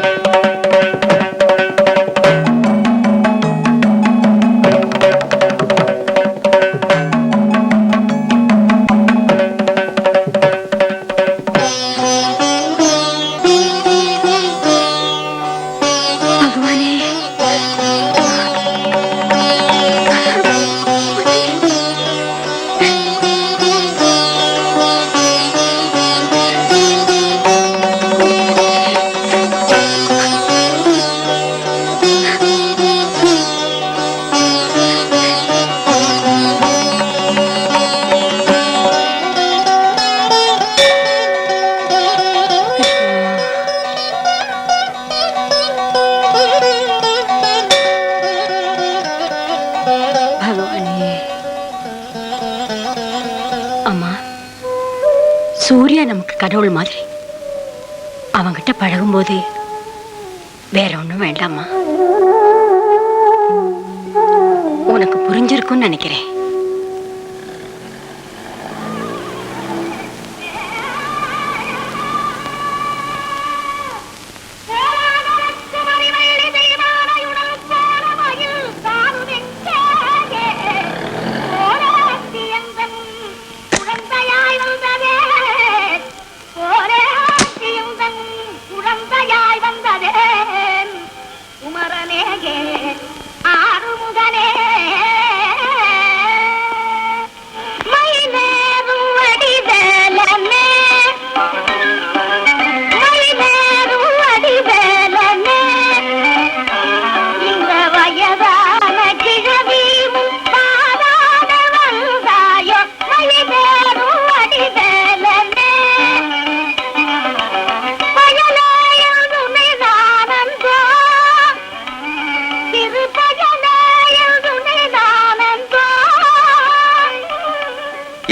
சூர்யா நமக்கு கடவுள் மாதிரி. அவங்கிட்ட பழகும்போது வேற ஒண்ணும் வேண்டாமா? உனக்கு புரிஞ்சிருக்கும்னு நினைக்கிறேன்.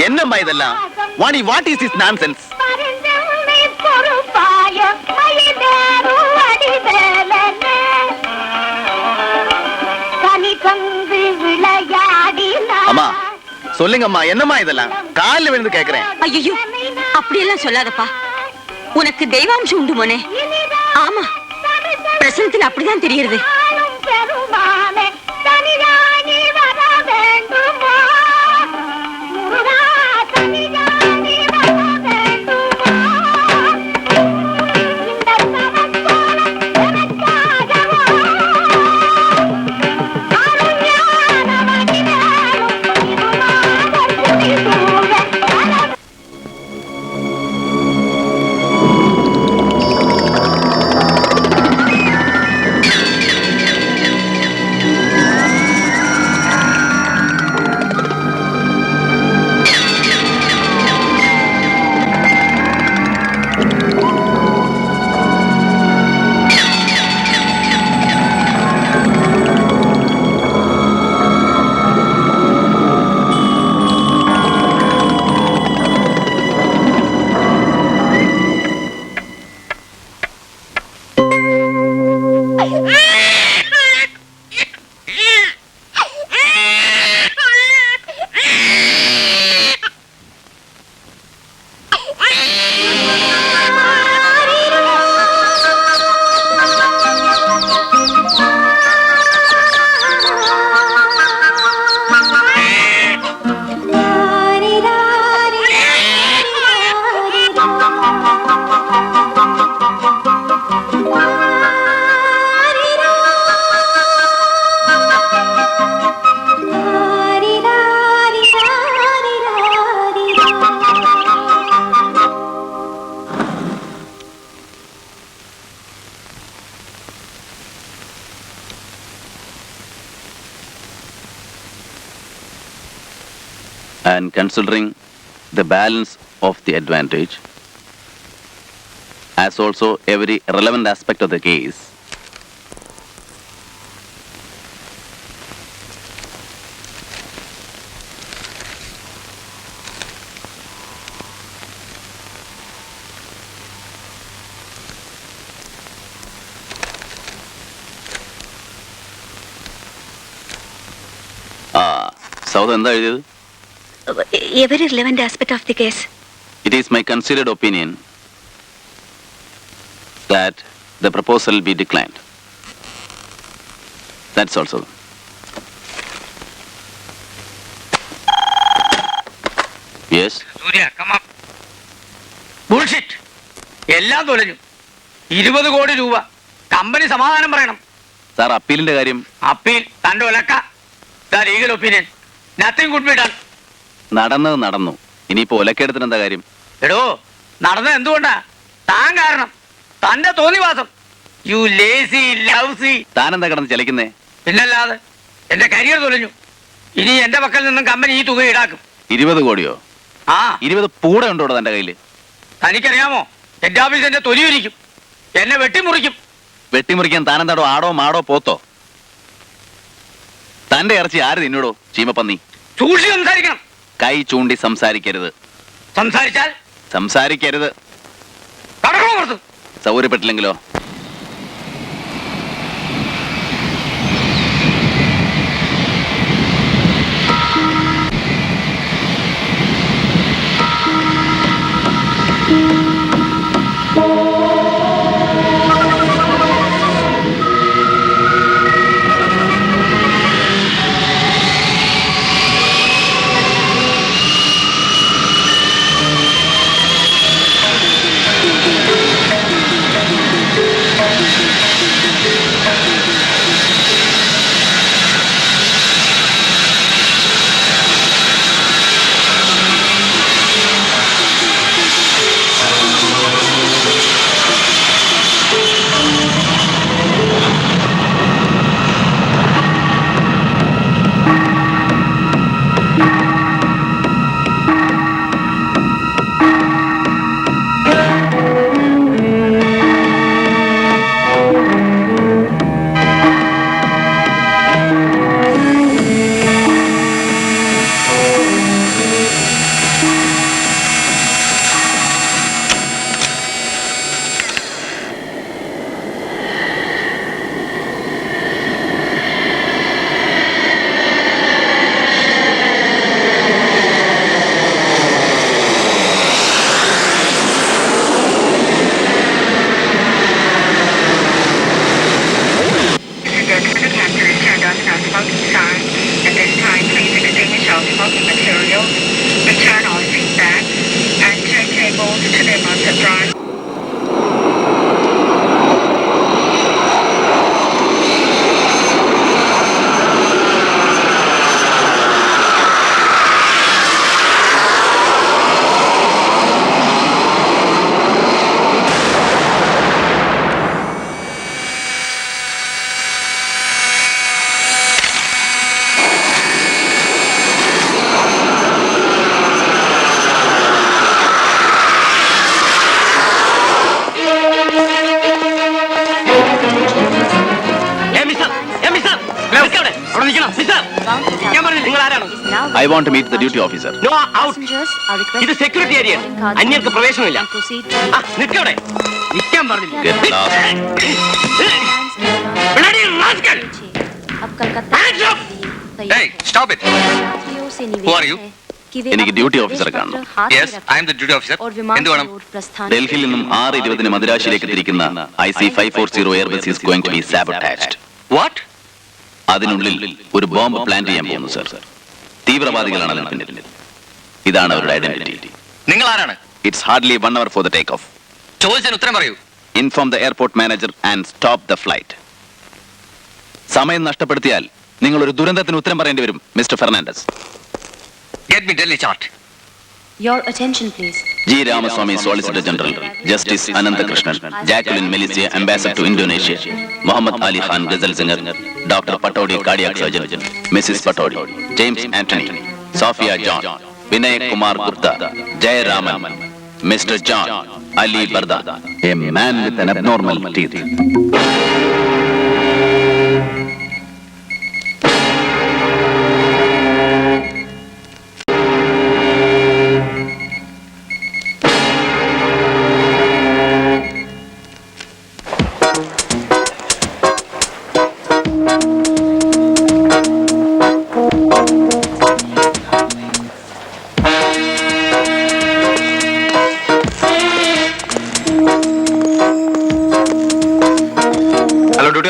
என்னம்மா இதெல்லாம்? Vani, what is this nonsense? அம்மா சொல்லுங்கம்மா, என்னம்மா இதெல்லாம்? காலில் விழுந்து கேக்குறேன். ஐயோ, அப்படியெல்லாம் சொல்லாதப்பா. உனக்கு தெய்வாம்சம் உண்டு மோனே. ஆமா, பிரசனத்தில் அப்படிதான் தெரியுது. And considering the balance of the advantage, as also every relevant aspect of the case, Saudha, എന്താ എഴുതിയത്? Every relevant aspect of the case. It is my considered opinion that the proposal be declined. That's also. Yes. Surya, come up. Bullshit. എല്ലാം തൊലഞ്ഞു. 20 കോടി രൂപ. Company സമാധാനം പറയണം. Sir, അപ്പീലിന്റെ കാര്യം? Appeal തന്റെ ഒലക്ക. The legal opinion. Nothing could be done. നടന്നത് നടന്നു. ഇനിയിപ്പോ ഒലക്കെടുത്തിന് എന്താ കാര്യം? എടോ, നടന്നത് എന്തുകൊണ്ടാ? താൻ കാരണം. തന്റെ തോന്നിവാസം. You lazy lousy. താൻ എന്താ കിടന്ന് ചലിക്കുന്നേ? പിന്നല്ലാതെ എന്റെ കരിയർ തൊലഞ്ഞു. ഇനി എന്റെ പക്കൽ നിന്നും കമ്പനി ഈ തുക ഈടാക്കും. 20 കോടിയോ? ആ, 20 പൂട ഉണ്ടോ തന്റെ കയ്യില്? തനിക്കറിയാമോ, എന്റെ ഓഫീസ് എന്റെ തൊലിയൊരിക്കും, എന്നെ വെട്ടിമുറിക്കും. വെട്ടിമുറിക്കാൻ താനെന്താടോ ആടോ മാടോ പോത്തോ? തന്റെ ഇറച്ചി ആര് തിന്നോടോ ചീമപ്പന്നി? സൂക്ഷിച്ച് സംസാരിക്കണം. കൈ ചൂണ്ടി സംസാരിക്കരുത്. സംസാരിച്ചാൽ സംസാരിക്കരുത്. കടക്കണോ പുറത്ത്? സൗകര്യപ്പെട്ടില്ലെങ്കിലോ? I want to meet the duty officer. No, out. ഇത് സെക്യൂരിറ്റി ഏരിയ. അന്യർക്ക് പ്രവേശനമില്ല. നിൽക്കവിടെ. നിൽക്കാൻ പറഞ്ഞില്ല. Get lost. Bloody rascal! Hands up! Hey, stop it. Who are you? എനിക്ക് ഡ്യൂട്ടി ഓഫീസറെ കാണണം. Yes, I am the duty officer. എന്ത് വേണം? ഡൽഹിയിൽ നിന്നും 6:20 മദ്രാസിലേക്ക് തിരിക്കുന്ന IC-540 airbus is going to be sabotaged. What? അതിനുള്ളിൽ ഒരു ബോംബ് പ്ലാൻ ചെയ്യാൻ പോകുന്നു സർ. തീവ്രവാദികളാണ് അതിന് പിന്നിൽ. ഇതാണ് അവരുടെ ഐഡന്റിറ്റി. നിങ്ങൾ ആരാണ്? It's hardly 1 hour for the take off. ചോദിച്ചതിന് ഉത്തരം പറയൂ. Inform the airport manager and stop the flight. സമയം നഷ്ടപ്പെടുത്തിയാൽ നിങ്ങൾ ഒരു ദുരന്തത്തിന് ഉത്തരം പറയേണ്ടി വരും mister Fernandes. Get me Delhi chart. Your attention please. G. Ramaswamy, Solicitor General, Justice Ananthakrishnan, Jacqueline Melisia, Ambassador to Indonesia, Muhammad Ali Khan, Ghazal Singer, Dr. Patodi, Cardiac Surgeon, Mrs. Patodi, James Anthony, Sophia John, Vinay Kumar Gupta, Jay Raman, Mr. John, Ali Barda, a man with an abnormal teeth.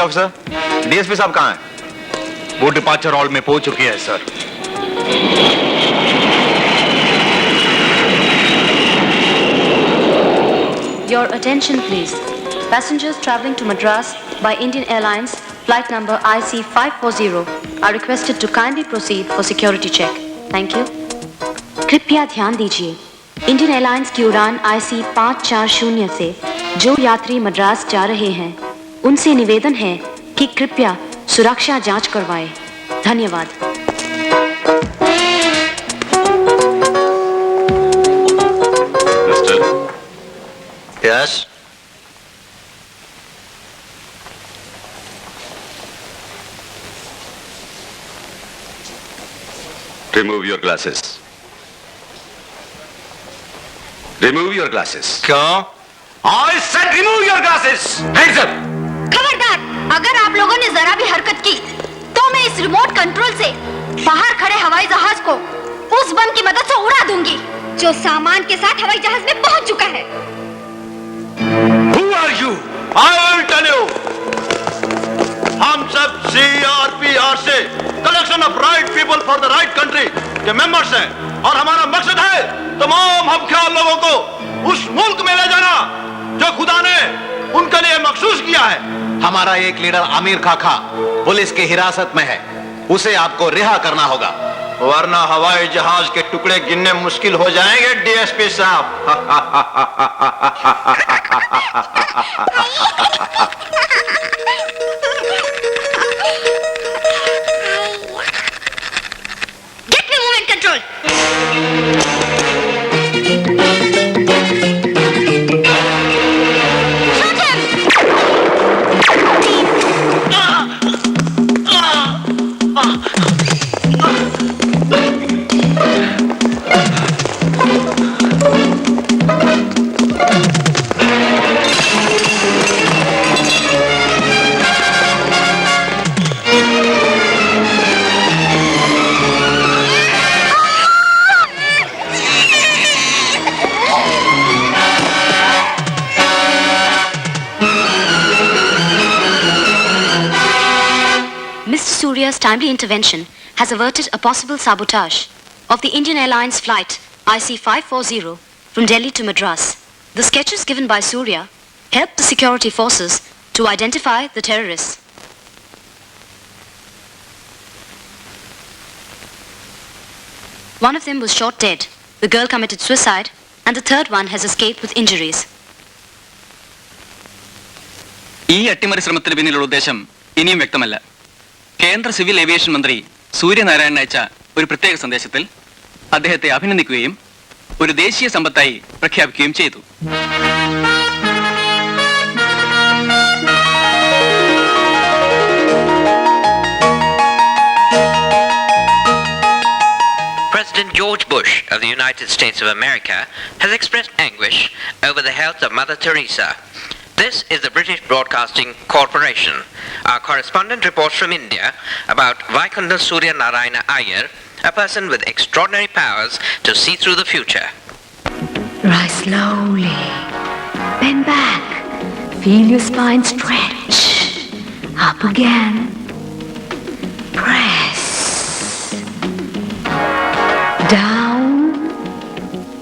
Officer, DSP साहब कहाँ हैं? वो departure hall में पहुंच चुकी है sir. Your attention please. Passengers traveling to Madras by Indian Airlines flight number IC-540 are requested to kindly proceed for security check. Thank you. कृपया ध्यान दीजिए. इंडियन एयरलाइंस की उड़ान IC-540 से जो यात्री मद्रास जा रहे हैं उनसे निवेदन है कि कृपया सुरक्षा जांच करवाएं. धन्यवाद. Yes. Remove your glasses. Remove your glasses. क्यों? I said remove your glasses. Hands up. खबरदार, अगर आप लोगों ने जरा भी हरकत की तो मैं इस रिमोट कंट्रोल से बाहर खड़े हवाई जहाज को उस बम की मदद से उड़ा दूंगी जो सामान के साथ हवाई जहाज में पहुंच चुका है। Who are you? I will tell you. हम सब CRPR से collection of right people for the right country के मेंबर्स हैं और हमारा मकसद है तमाम हमख्याल लोगों को उस मुल्क में ले जाना जो खुदा ने उनके लिए मखसूस किया है। हमारा एक लीडर आमिर खाखा पुलिस की हिरासत में है, उसे आपको रिहा करना होगा, वरना हवाई जहाज के टुकड़े गिनने मुश्किल हो जाएंगे डीएसपी साहब। Get me movement control. Mr. Surya's timely intervention has averted a possible sabotage of the Indian Airlines flight IC540 from Delhi to Madras. The sketches given by Surya helped the security forces to identify the terrorists. One of them was shot dead, the girl committed suicide, and the third one has escaped with injuries. ഈ അട്ടിമറി ശ്രമത്തിന് പിന്നിലുള്ള ഉദ്ദേശം ഇനിയും വ്യക്തമല്ല. കേന്ദ്ര civil aviation മന്ത്രി സൂര്യനാരായണൻ അയച്ച ഒരു പ്രത്യേക സന്ദേശത്തിൽ അദ്ദേഹത്തെ അഭിനന്ദിക്കുകയും ഒരു ദേശീയ സമ്പത്തായി പ്രഖ്യാപിക്കുകയും ചെയ്തു. President George Bush of the United States of America has expressed anguish over the health of Mother Teresa. This is the British Broadcasting Corporation. Our correspondent reports from India about Vaikundar Surya Narayana Iyer, a person with extraordinary powers to see through the future. Rise slowly. Bend back. Feel your spine stretch. Up again. Press. Down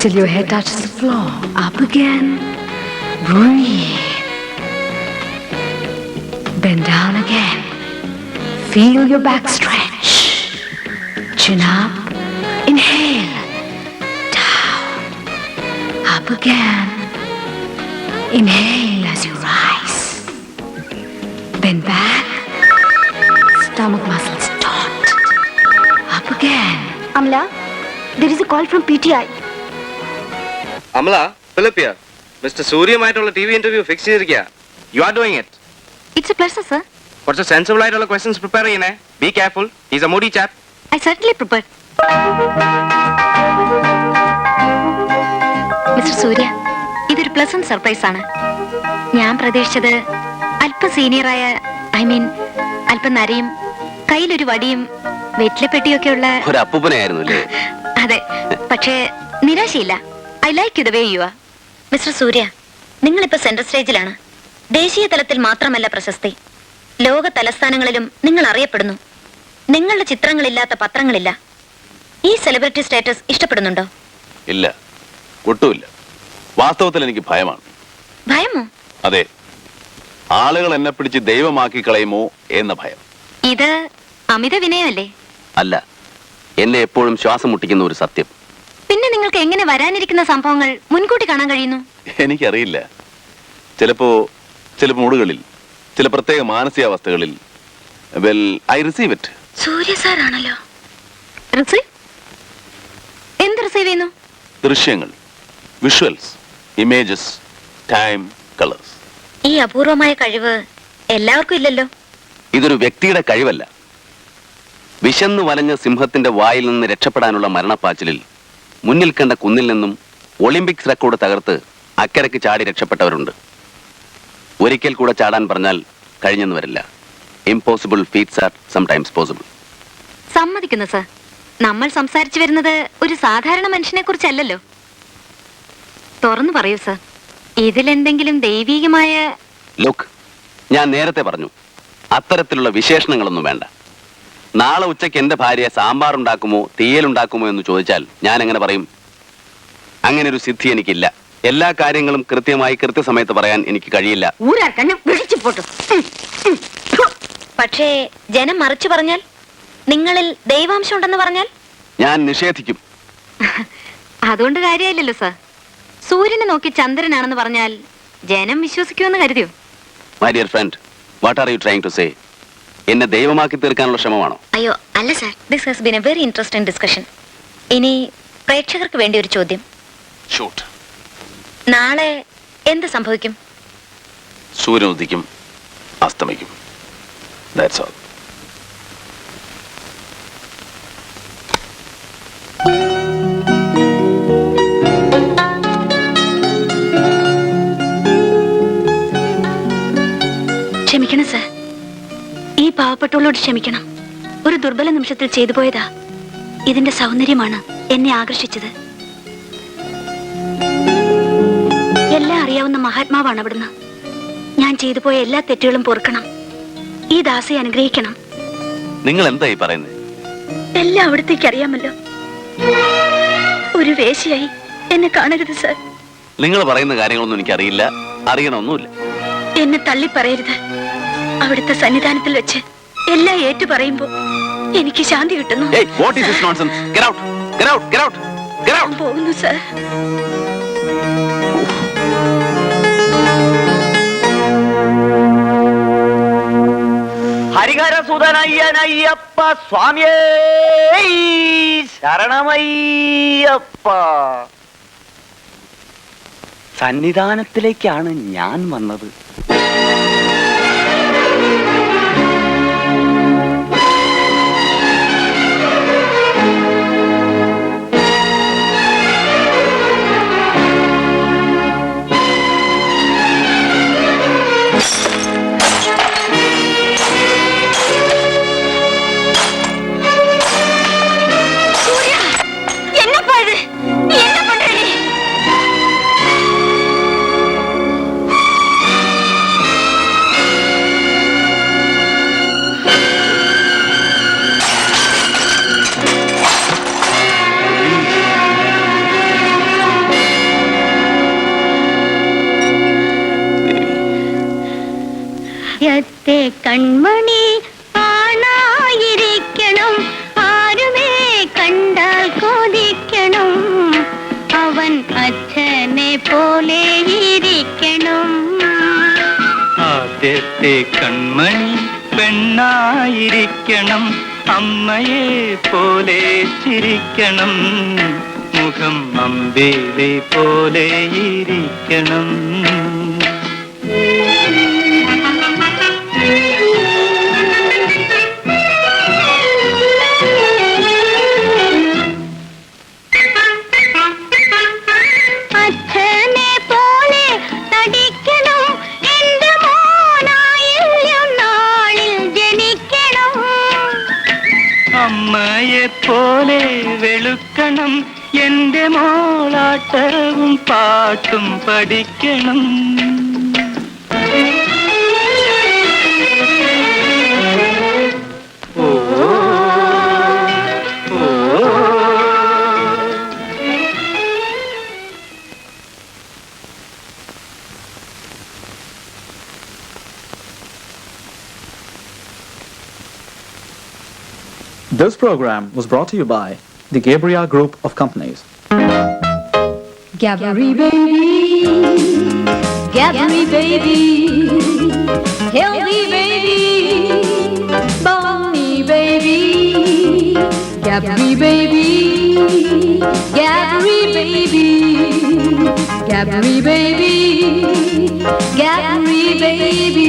till your head touches the floor. Up again. Breathe. Bend down again. Feel your back stretch. Chin up. Inhale. Down. Up again. Inhale as you rise. Bend back. Stomach muscles taut. Up again. Amla, there is a call from PTI. Amala, Philip here. Mister സൂര്യയുമായിട്ടുള്ള T V interview fix ചെയ്തിരിക്കുക. You are doing it. It's a pleasure, sir. കുറച്ച് sensible ആയിട്ടുള്ള questions prepare ചെയ്യണേ. Be careful. He's a moody chap. I certainly prepared. Mister Surya, ഇതൊരു pleasant surprise ആണ്. ഞാൻ പ്രതീക്ഷിച്ചത് അല്പം സീനിയറായ, അല്പം നരയും കയ്യിലൊരു വടിയും വെറ്റിലപ്പെട്ടിയൊക്കെ ഉള്ള ഒരു അപ്പൂപ്പനായിരുന്നു അല്ലേ? അതെ, പക്ഷേ നിരാശയില്ല. I like you the way you are. Mister Surya, നിങ്ങളിപ്പോ സെൻട്രൽ സ്റ്റേജിലാണ്. ദേശീയ തലത്തിൽ മാത്രമല്ല പ്രശസ്തി, ലോക തലസ്ഥാനങ്ങളിലും നിങ്ങൾ അറിയപ്പെടുന്നു. നിങ്ങളുടെ ചിത്രങ്ങളില്ലാത്ത പത്രങ്ങളില്ല. ഈ സെലിബ്രിറ്റി സ്റ്റാറ്റസ് ഇഷ്ടപ്പെടുന്നുണ്ടോ? ഇല്ല, ഒട്ടുമില്ല. വാസ്തവത്തിൽ എനിക്ക് ഭയമാണ്. ഭയമോ? അതെ, ആളുകൾ എന്നെ പിടിച്ച് ദൈവമാക്കി കളയുമോ എന്ന ഭയം. ഇത് അമിത വിനയമല്ലേ? അല്ല, എന്നെ എപ്പോഴും ശ്വാസം മുട്ടിക്കുന്ന ഒരു സത്യം. പിന്നെ നിങ്ങൾക്ക് എങ്ങനെ വരാനിരിക്കുന്ന സംഭവങ്ങൾ മുൻകൂട്ടി കാണാൻ കഴിയുന്നു? എനിക്കറിയില്ല. ചില മൂടുകളിൽ, ചില പ്രത്യേക മാനസികാവസ്ഥകളിൽ ഐ റിസീവ് ഇറ്റ്. സൂര്യ സാറാണല്ലോ. റിസീവ്? എന്ത് റിസീവ് ചെയ്യുന്നു? ദൃശ്യങ്ങൾ, വിഷ്വൽസ്, ഇമേജസ്, ടൈം, കളേഴ്സ്. ഈ അപൂർവമായ കഴിവ് എല്ലാവർക്കും ഇല്ലല്ലോ. ഇതൊരു വ്യക്തിയുടെ കഴിവല്ല. വിശന്നു വലഞ്ഞ സിംഹത്തിന്റെ വായിൽ നിന്ന് രക്ഷപ്പെടാനുള്ള മരണപ്പാച്ചിലിൽ മുന്നിൽ കണ്ട കുന്നിൽ നിന്നും ഒളിമ്പിക്സ് റെക്കോർഡ് തകർത്ത് അക്കരയ്ക്ക് ചാടി രക്ഷപ്പെട്ടവരുണ്ട്. ഒരിക്കൽ കൂടെ ചാടാൻ പറഞ്ഞാൽ കഴിഞ്ഞെന്ന് വരില്ല. Impossible feats are sometimes possible. സമ്മതിക്കുന്നു സർ. നമ്മൾ സംസാരിച്ചു വരുന്നത് ഒരു സാധാരണ മനുഷ്യനെ കുറിച്ചല്ലല്ലോ. തുറന്നു പറയൂ സർ, ഇതിലെന്തെങ്കിലും ദൈവീകമായ... ലുക്ക്, ഞാൻ നേരത്തെ പറഞ്ഞു, അത്തരത്തിലുള്ള വിശേഷണങ്ങളൊന്നും വേണ്ട. നാളെ ഉച്ചയ്ക്ക് എന്റെ ഭാര്യ സാമ്പാർ ഉണ്ടാക്കുമോ തീയലുണ്ടാക്കുമോ എന്ന് ചോദിച്ചാൽ ഞാൻ എങ്ങനെ പറയും? അങ്ങനെ ഒരു സിദ്ധി എനിക്കില്ല. എല്ലാ കാര്യങ്ങളും കൃത്യമായി കൃത്യസമയത്ത് പറയാൻ എനിക്ക് കഴിയില്ല. പക്ഷേ ജനം മറിച്ചു പറഞ്ഞാൽ, നിങ്ങളിൽ ദൈവാംശം ഉണ്ടെന്ന് പറഞ്ഞാൽ ഞാൻ നിഷേധിക്കും. അതുകൊണ്ട് കാര്യമില്ലല്ലോ സർ. സൂര്യനെ നോക്കി ചന്ദ്രനാണെന്ന് പറഞ്ഞാൽ ജനം വിശ്വസിക്കുമെന്ന് കരുതിയോ? My dear friend, what are you trying to say? എന്നെ ദൈവമാക്കി തീർക്കാനുള്ള ശ്രമമാണോ? അയ്യോ അല്ല sir. This has been a very interesting discussion. ഇനി പ്രേക്ഷകർക്ക് വേണ്ടി ഒരു ചോദ്യം. ഷൂട്ട്. നാളെ എന്ത് സംഭവിക്കും? സൂര്യൻ ഉദിക്കും, അസ്തമിക്കും. That's all. ക്ഷമിക്കണം സർ. ഈ പാവപ്പെട്ടവളോട് ക്ഷമിക്കണം. ഒരു ദുർബല നിമിഷത്തിൽ ചെയ്തു പോയതാ. ഇതിന്റെ സൗന്ദര്യമാണ് എന്നെ ആകർഷിച്ചത്. എല്ലാം അറിയാവുന്ന മഹാത്മാവാണ് അവിടുന്ന്. ഞാൻ ചെയ്തു പോയ എല്ലാ തെറ്റുകളും പൊറുക്കണം. ഈ ദാസയെ അനുഗ്രഹിക്കണം. നിങ്ങൾ എന്തായി പറയുന്നത്? എല്ലാം അവിടത്തേക്ക് അറിയാമല്ലോ. ഒരു വേശ്യയായി എന്നെ കാണരുത് സർ. നിങ്ങൾ പറയുന്ന കാര്യങ്ങളൊന്നും എനിക്കറിയില്ല, അറിയണമൊന്നുമില്ല. എന്നെ തള്ളി പറയരുത്. അവിടുത്തെ സന്നിധാനത്തിൽ വെച്ച് എല്ലാം ഏറ്റു പറയുമ്പോ എനിക്ക് ശാന്തി കിട്ടുന്നു. പോകുന്നു സർ. ഹരിഹരസുതനയ്യനയ്യപ്പ സ്വാമിയേ ശരണമയ്യപ്പ. സന്നിധാനത്തിലേക്കാണ് ഞാൻ വന്നത്. കൺമണി ആണായിരിക്കണം, ആരുമേ കണ്ടാൽ കൊതിക്കണം, അവൻ അച്ഛനെ പോലെ ഇരിക്കണം. ആദ്യത്തെ കൺമണി പെണ്ണായിരിക്കണം, അമ്മയെ പോലെ ചിരിക്കണം, മുഖം അമ്പേലെ പോലെ ഇരിക്കണം. അച്ഛനെ പോലെ തടിക്കണം, എന്റെ മോനായില്യം നാളിൽ ജനിക്കണം. അമ്മയെ പോലെ വെളുക്കണം, എന്റെ മോളാട്ടവും പാട്ടും പഠിക്കണം. This program was brought to you by the Gabriel Group of Companies. Gabri baby, Gabri baby, healthy baby, bony baby, Gabri baby, Gabri baby, Gabri baby, Gabri baby.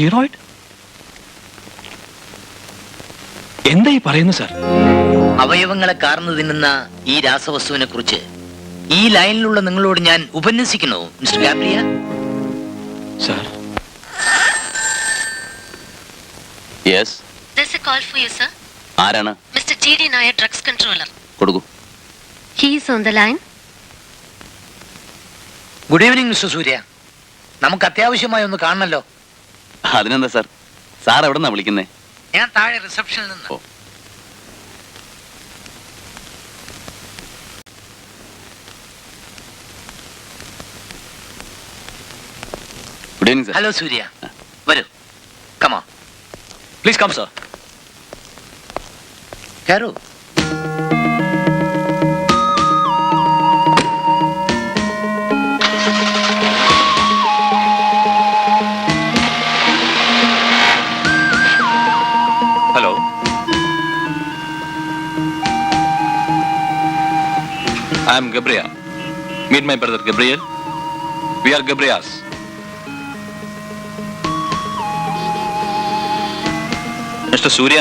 Steroid? എന്താ ഈ പറയുന്നു സാർ? അവയവങ്ങളെ കാർന്നു തിന്നുന്ന ഈ രാസവസ്തുവിനെ കുറിച്ച് ഈ ലൈനിലുള്ള നിങ്ങളോട് ഞാൻ ഉപന്യസിക്കുന്നു mister Gabriya. Sir. Yes. There's a call for you, sir. ആരാണ്? Mr. T.D. Nair, drugs controller. കൊടുക്കൂ. He is on the line. Good evening mister Surya. നമുക്ക് അത്യാവശ്യമായി ഒന്ന് കാണണല്ലോ. അതിനെന്താ സാർ? സാർ എവിടെ നിന്നാ വിളിക്കുന്നേ? ഞാൻ താഴെ റിസപ്ഷനിൽ നിന്ന്. Good evening sir. Hello Surya, വരൂ. കമാ. Please come sir. കയറൂ. Hello. I am Gabriel. Meet my brother Gabriel. We are Gabriels. Mister Surya,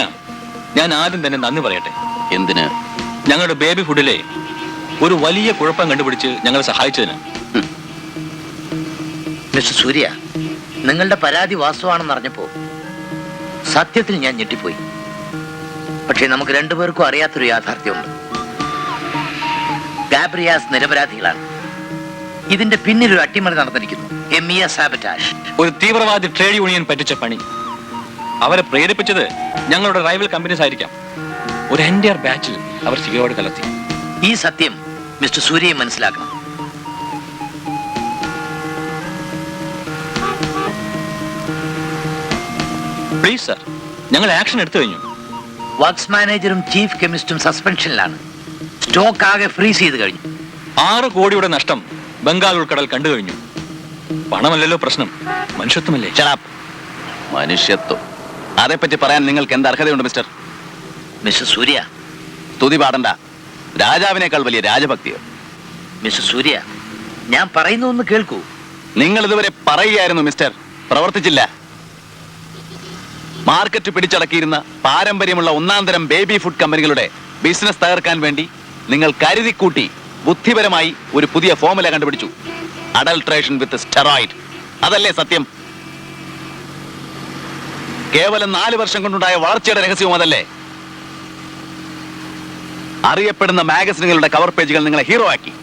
ഞാൻ ആദ്യം തന്നെ നന്ദി പറയട്ടെ. എന്തിന്? ഞങ്ങളുടെ ബേബി ഫുഡിലെ ഒരു വലിയ കുഴപ്പം കണ്ടുപിടിച്ച് ഞങ്ങളെ സഹായിച്ചതിന്. മിസ്റ്റർ സൂര്യ, നിങ്ങളുടെ പരാതി വാസ്തവാണെന്ന് അറിഞ്ഞപ്പോ സത്യത്തിൽ ഞാൻ ഞെട്ടിപ്പോയി. പക്ഷേ നമുക്ക് രണ്ടുപേർക്കും അറിയാത്തൊരു യാഥാർത്ഥ്യമുണ്ട്. ഗാബ്രിയാസ് നിരപരാധികളാണ്. ഇതിന്റെ പിന്നിൽ ഒരു അട്ടിമറി നടന്നിരിക്കുന്നു. സാബറ്റാഷ്. ഒരു തീവ്രവാദി ട്രേഡ് യൂണിയൻ പറ്റിച്ച പണി. അവരെ പ്രേരിപ്പിച്ചത് ഞങ്ങളുടെ റൈവൽ കമ്പനീസ് ആയിരിക്കാം. ഒരു എൻറ്റയർ ബാച്ചിൽ അവർ സിഗരറ്റ് കലർത്തി. ഈ സത്യം മിസ്റ്റർ സൂര്യയെ മനസ്സിലാക്കണം. പ്ലീസ് സർ, ഞങ്ങൾ ആക്ഷൻ എടുത്തു കഴിഞ്ഞു. വർക്ക്സ് മാനേജറും ചീഫ് കെമിസ്റ്റും സസ്പെൻഷനിലാണ്. സ്റ്റോക്ക് ആകെ ഫ്രീസ് ചെയ്ത് കഴിഞ്ഞു. 6 കോടിയുടെ നഷ്ടം ബംഗാൾ ഉൾക്കടൽ കണ്ടു കഴിഞ്ഞു. പണമല്ലല്ലോ പ്രശ്നം, മനുഷ്യത്വമല്ലേ? മനുഷ്യത്വം, അതേപ്പറ്റി പറയാൻ നിങ്ങൾക്ക് എന്ത് അർഹതയുണ്ട് മിസ്റ്റർ? മിസ്റ്റർ സൂര്യ, സ്തുതി പാടണ്ട. രാജാവിനേക്കാൾ വലിയ രാജഭക്തിയോ? മിസ്റ്റർ സൂര്യ, ഞാൻ പറയുന്നൊന്ന് കേൾക്കൂ. നിങ്ങൾ ഇതുവരെ പറയുകയായിരുന്നു മിസ്റ്റർ, പ്രവർത്തിച്ചില്ല. മാർക്കറ്റ് പിടിച്ചടക്കിയിരുന്ന പാരമ്പര്യമുള്ള ഒന്നാന്തരം ബേബി ഫുഡ് കമ്പനികളുടെ ബിസിനസ് തകർക്കാൻ വേണ്ടി നിങ്ങൾ കരുതിക്കൂട്ടി ബുദ്ധിപരമായി ഒരു പുതിയ ഫോമുല കണ്ടുപിടിച്ചു. അഡൾട്രേഷൻ വിത്ത് സ്റ്റെറോയിഡ്. അതല്ലേ സത്യം? കേവലം 4 വർഷം കൊണ്ടുണ്ടായ വളർച്ചയുടെ രഹസ്യവും അതല്ലേ? അറിയപ്പെടുന്ന മാഗസിനുകളുടെ കവർ പേജുകൾ നിങ്ങളെ ഹീറോ ആക്കി.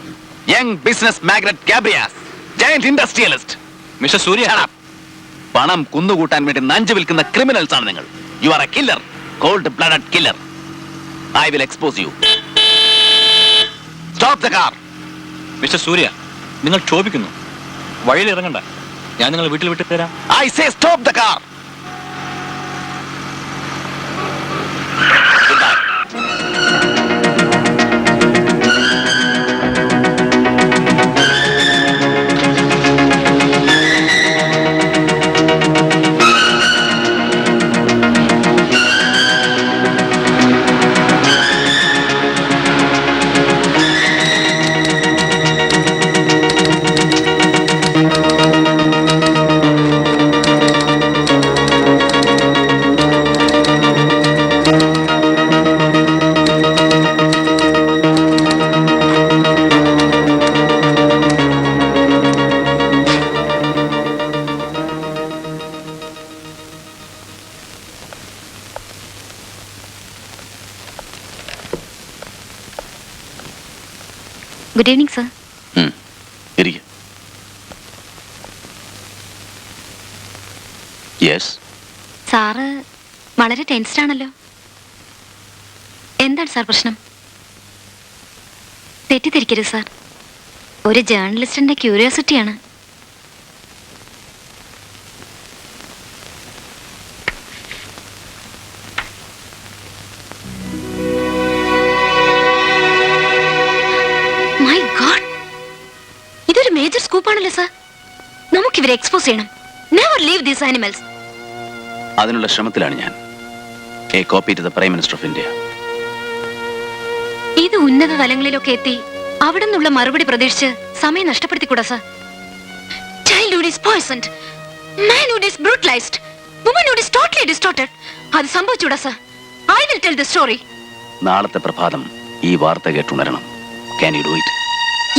Young business magnate Gabriyas, giant industrialist. Mister Surya, പണം കുന്നുകൂട്ടാൻ വേണ്ടി നഞ്ചു വിൽക്കുന്ന ക്രിമിനൽസ് ആണ് നിങ്ങൾ. You are a killer, cold blooded killer. I will expose you. Stop the car. Mister Surya, നിങ്ങൾ ക്ഷോഭിക്കുന്നു. വഴിയിൽ ഇറങ്ങണ്ട, ഞാൻ നിങ്ങൾ വീട്ടിൽ വിട്ടു തരാം. I say stop the car. Good evening sir. Sir വളരെ ടെൻസ്ഡ് ആണല്ലോ. എന്താണ് സാർ പ്രശ്നം? തെറ്റിദ്ധരിക്കരുത് സാർ, ഒരു ജേർണലിസ്റ്റിന്റെ ക്യൂരിയോസിറ്റിയാണ്. മൈ ഗോഡ്, ഇതൊരു മേജർ സ്കൂപ്പാണല്ലോ സാർ. നമുക്കിവരെ എക്സ്പോസ് ചെയ്യണം. Never leave these animals. അതിനുള്ള ശ്രമത്തിലാണ് ഞാൻ. A copy to the prime minister of India. ഇത് ഉന്നത തലങ്ങളിലൊക്കെ എത്തി അവിടെ നിന്നുള്ള മറുപടി പ്രതീക്ഷിച്ച് സമയം നഷ്ടപ്പെടുത്തിക്കൂടാ sir. Childhood is poisoned, manhood is brutalised. woman who is totally distorted. അത് സംഭവിച്ചൂടാ sir. I will tell the story. നാളത്തെ പ്രഭാതം ഈ വാർത്ത കേട്ടുണരണം. Can you do it?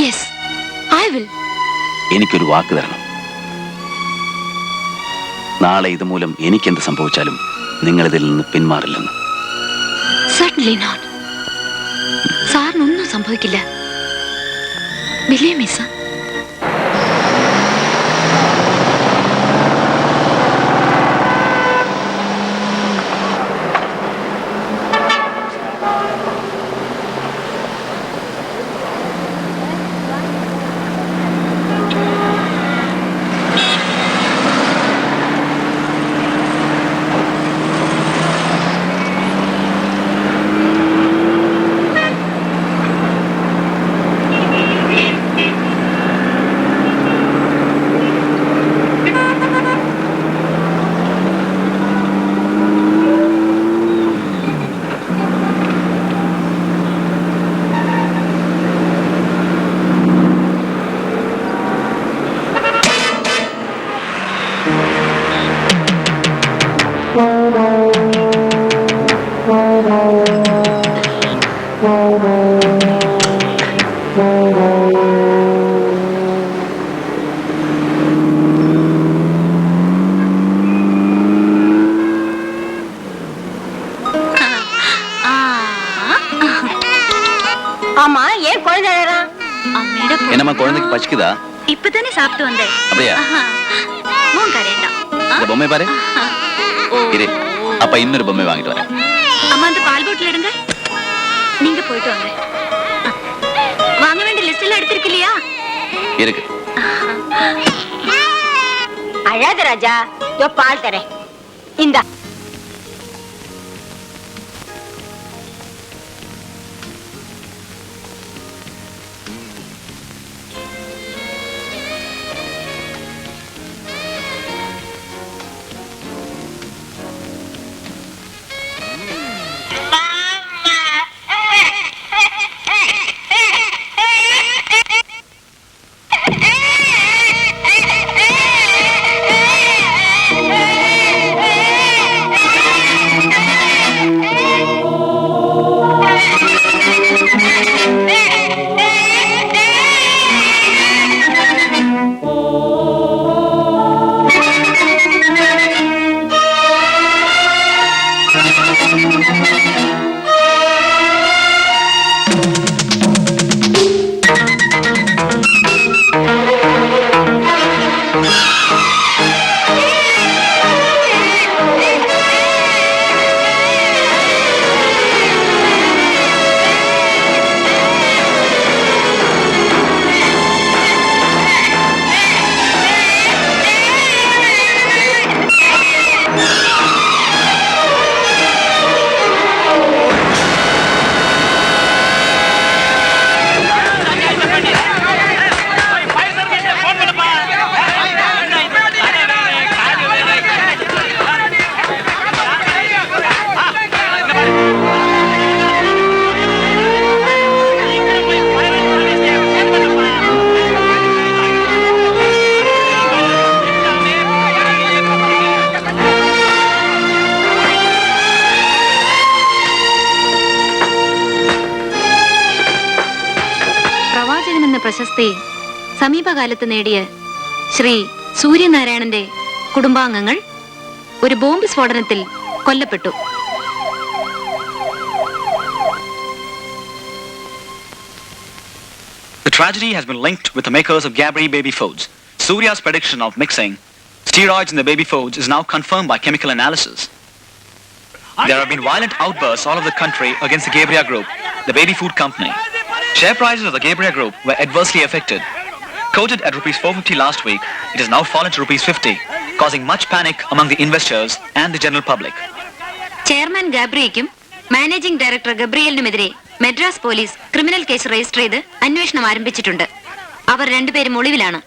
Yes, I will. എനിക്കൊരു വാക്ക് തരണം. നാളെ ഇതുമൂലം എനിക്കെന്ത് സംഭവിച്ചാലും നിങ്ങൾ ഇതിൽ നിന്ന് പിന്മാറില്ലെന്ന്. Certainly not. സാറിനൊന്നും സംഭവിക്കില്ല. Believe me, sir. ஆமா ஏன் குழந்தை அழறா? என்னம்மா குழந்தைக்கு பசிக்குதா? இப்பதானே சாப்பிட்டு வந்தேன். அப்படியா? மூன் கரேண்டா. இந்த பொம்மை பாரு. இரு, அப்ப இன்னொரு பொம்மை வாங்கிட்டு வரேன். அம்மா அந்த பால் பாட்டில் எடுங்க. நீங்க போயிட்டு வாங்க. வாங்க வேண்டிய லிஸ்ட் எல்லாம் எடுத்திருக்கு இல்லையா? இருக்கு. அழாத ராஜா, யோ பால் தரேன். இந்தா. പ്രശസ്തി സമീപകാലത്ത് നേടിയ ശ്രീ സൂര്യനാരായണന്റെ കുടുംബാംഗങ്ങൾ ഒരു ബോംബ് സ്ഫോടനത്തിൽ കൊല്ലപ്പെട്ടു. The tragedy has been linked with the makers of Gabri baby foods. Surya's prediction of mixing steroids in the baby foods is now confirmed by chemical analysis. There have been violent outbursts all over the country against the Gabriel Group, the baby food company. Share prices of the Gabriel Group were adversely affected. Quoted at rupees 450 last week, it has now fallen to rupees 50, causing much panic among the investors and the general public. Chairman ഗാബ്രിയയ്ക്കും managing director ഗബ്രിയലിനുമെതിരെ Madras police criminal case register ചെയ്ത് അന്വേഷണം ആരംഭിച്ചിട്ടുണ്ട്. അവർ രണ്ടുപേരും ഒളിവിലാണ്.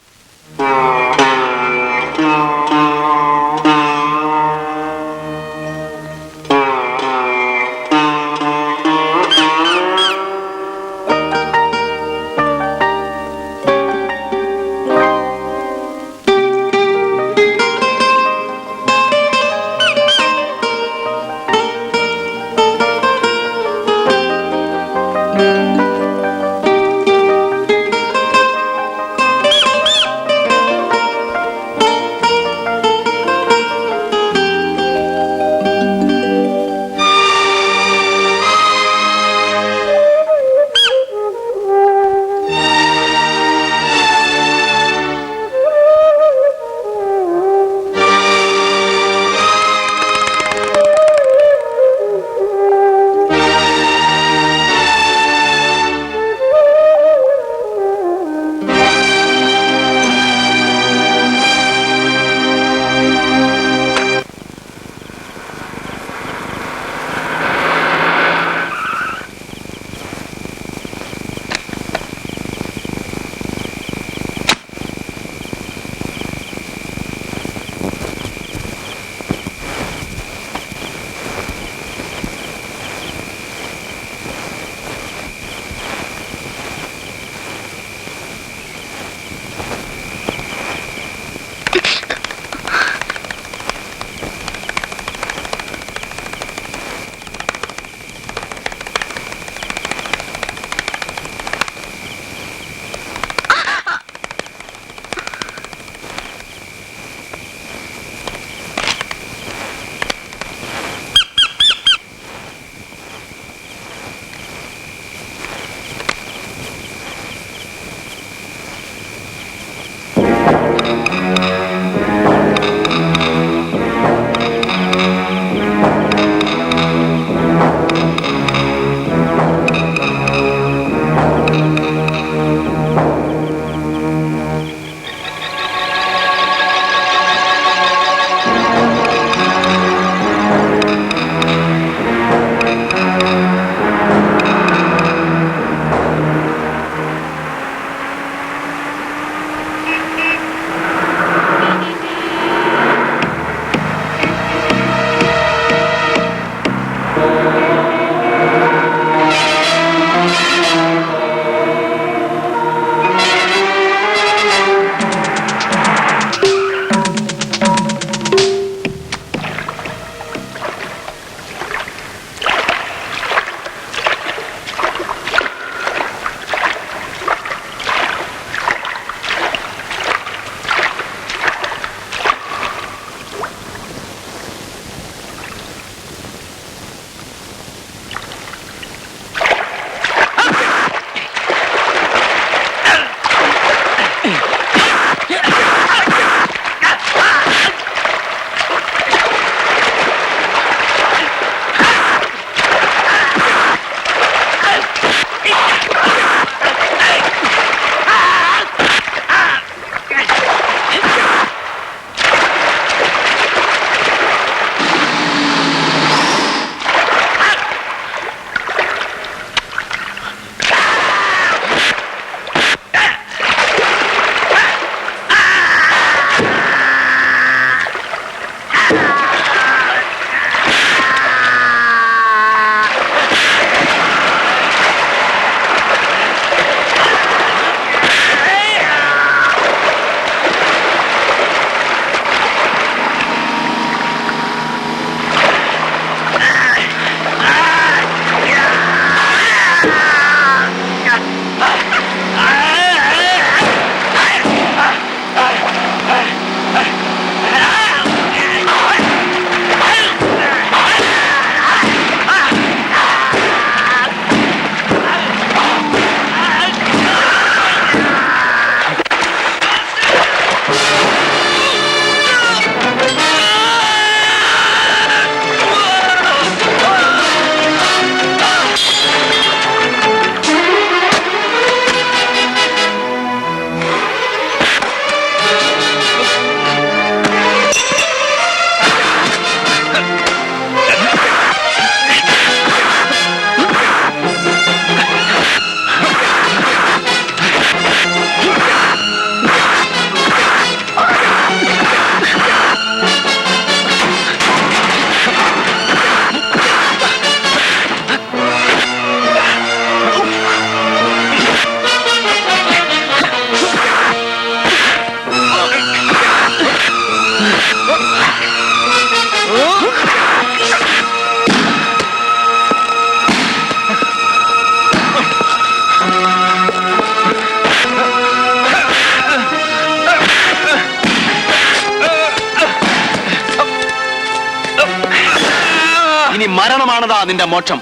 ഇനി മരണമാണതാ നിന്റെ മോക്ഷം.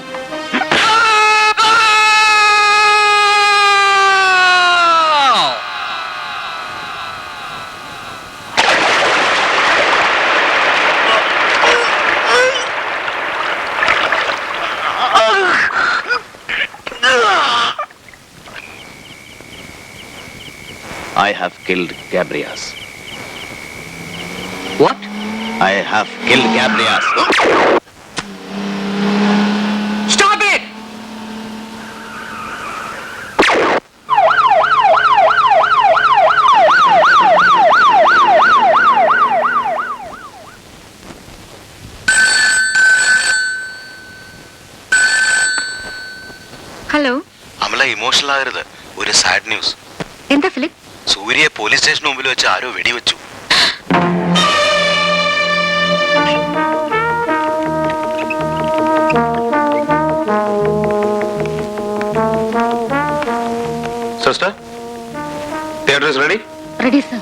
I have killed Gabrias. What? I have killed Gabrias. Stop it! Hello. Amala emotional ആകരുത്. ഒരു സാഡ് ന്യൂസ്. എന്താ ഫിലിപ്പ്? സൂര്യയെ പോലീസ് സ്റ്റേഷന് മുമ്പിൽ വെച്ച് ആരോ വെടിവെച്ചു. Sister, theatre is ready? Ready sir.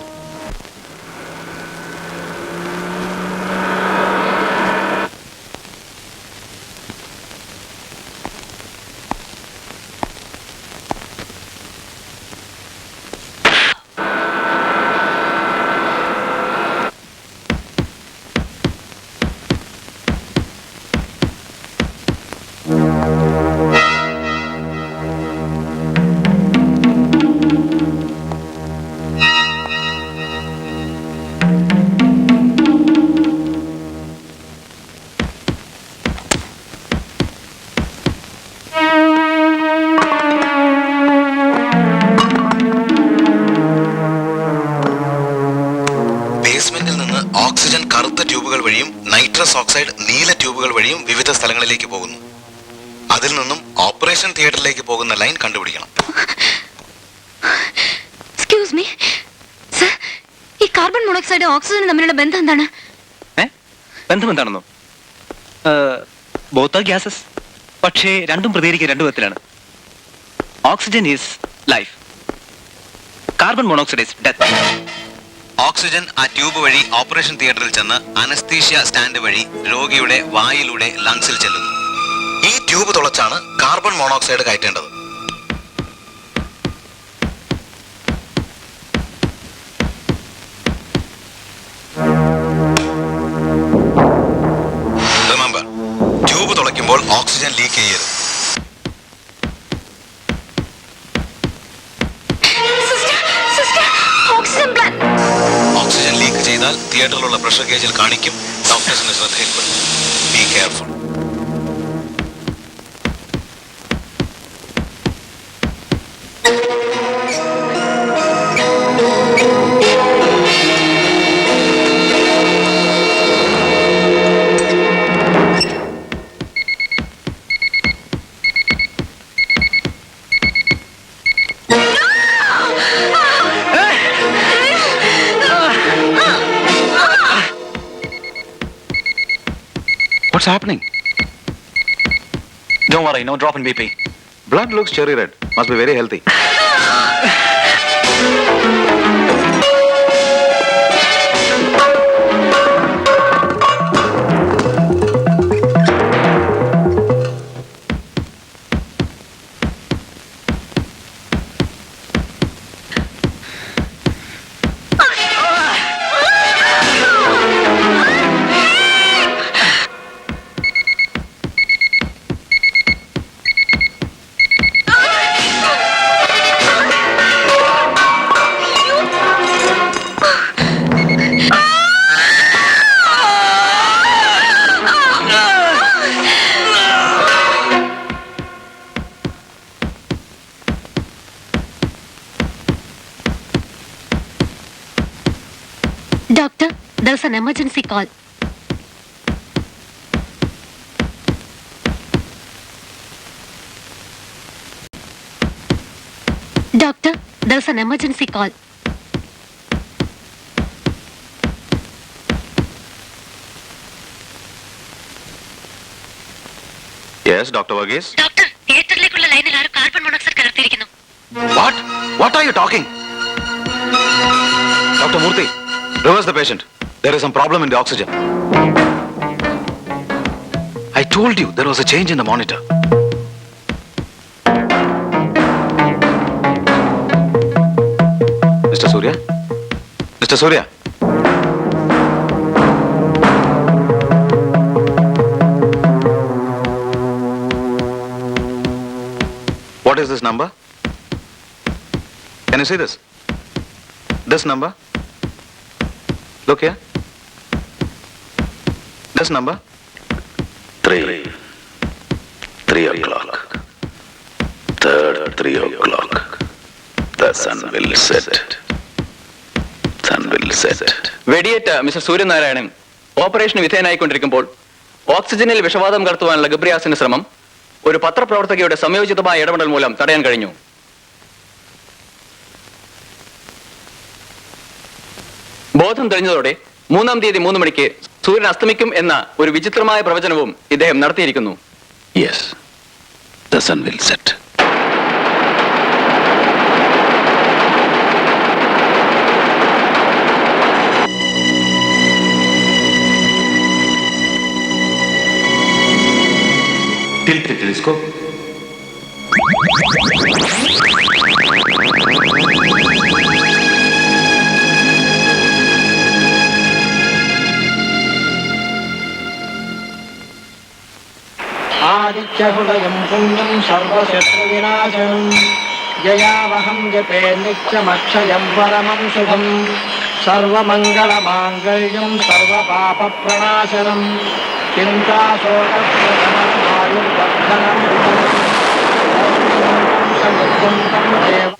Oxygen കറുത്ത ട്യൂബുകൾ വഴിയും നൈട്രസ് ഓക്സൈഡ് നീല ട്യൂബുകൾ വഴിയും വിവിധ സ്ഥലങ്ങളിലേക്ക് പോകുന്നു. അതിൽ നിന്നും ഓപ്പറേഷൻ തിയേറ്ററിലേക്ക് പോകുന്ന ലൈൻ കണ്ടുപിടിക്കണം. എക്സ്ക്യൂസ് മീ സർ, ഈ കാർബൺ മോണോക്സൈഡ് ഓക്സിജനും തമ്മിലുള്ള ബന്ധം എന്താണ്? ബന്ധം എന്താണെന്നോ? ബോത്ത് ആർ ഗ്യാസസ്, പക്ഷേ രണ്ടും പ്രതികരിക്കുക രണ്ടു വിധത്തിലാണ്. Oxygen is life, carbon monoxide is death. Oxygen ആ ട്യൂബ് വഴി ഓപ്പറേഷൻ തിയേറ്ററിൽ ചെന്ന് അനസ്തീഷ്യ സ്റ്റാൻഡ് വഴി രോഗിയുടെ വായിലൂടെ ലങ്സിൽ ചെല്ലുന്നു. ഈ ട്യൂബ് തുളച്ചാണ് കാർബൺ മോണോക്സൈഡ് കയറ്റേണ്ടത്. റിമെമ്പർ, ട്യൂബ് തുളയ്ക്കുമ്പോൾ ഓക്സിജൻ ലീക്ക് ചെയ്യരുത്. ഓക്സിജൻ ലീക്ക് ചെയ്താൽ തിയേറ്ററിലുള്ള പ്രഷർ ഗേജിൽ കാണിക്കും. ഡോക്ടേഴ്സിന്റെ ശ്രദ്ധയിൽപ്പെടും. Be careful. What's happening? Don't worry, no drop in BP. Blood looks cherry red. Must be very healthy. Doctor, there's an emergency call. Doctor, there's an emergency call. Yes, Dr. Varghese. Doctor, തിയേറ്ററിലേക്കുള്ള ലൈനിൽ ആരോ carbon monoxide കലർത്തിയിരിക്കുന്നു. What? What are you talking? Dr. Murthy, reverse the patient. There is some problem in the oxygen. I told you there was a change in the monitor. Mr. Surya? Mr. Surya? What is this number? Can you see this? This number? Look here. This number? 3 o'clock. Third 3 o'clock. The sun will set. Sun will set. വെടിയേറ്റ mister Suryanarayanan ഓപ്പറേഷന് വിധേയനായിക്കൊണ്ടിരിക്കുമ്പോൾ ഓക്സിജനിൽ വിഷവാതം കടത്തുവാനുള്ള ഗബ്രിയാസിന്റെ ശ്രമം ഒരു പത്രപ്രവർത്തകയുടെ സംയോജിതമായ ഇടപെടൽ മൂലം തടയാൻ കഴിഞ്ഞു. ബോധം തെളിഞ്ഞതോടെ 3-ാം തീയതി 3 മണിക്ക് സൂര്യൻ അസ്തമിക്കും എന്ന ഒരു വിചിത്രമായ പ്രവചനവും ഇദ്ദേഹം നടത്തിയിരിക്കുന്നു. Yes, the sun will set. Tilt the telescope. ആദിത്യഹൃദയം പുണ്യം സർവശത്രുവിനാശനം ജയാവഹം ജപേ നിത്യമക്ഷയം പരമം ശുഭം സർവമംഗളമാംഗല്യം സർവപാപപ്രണാശനം ചിന്താശോകപ്രശമനായുർവർദ്ധനം സമുദ്രം ദേവ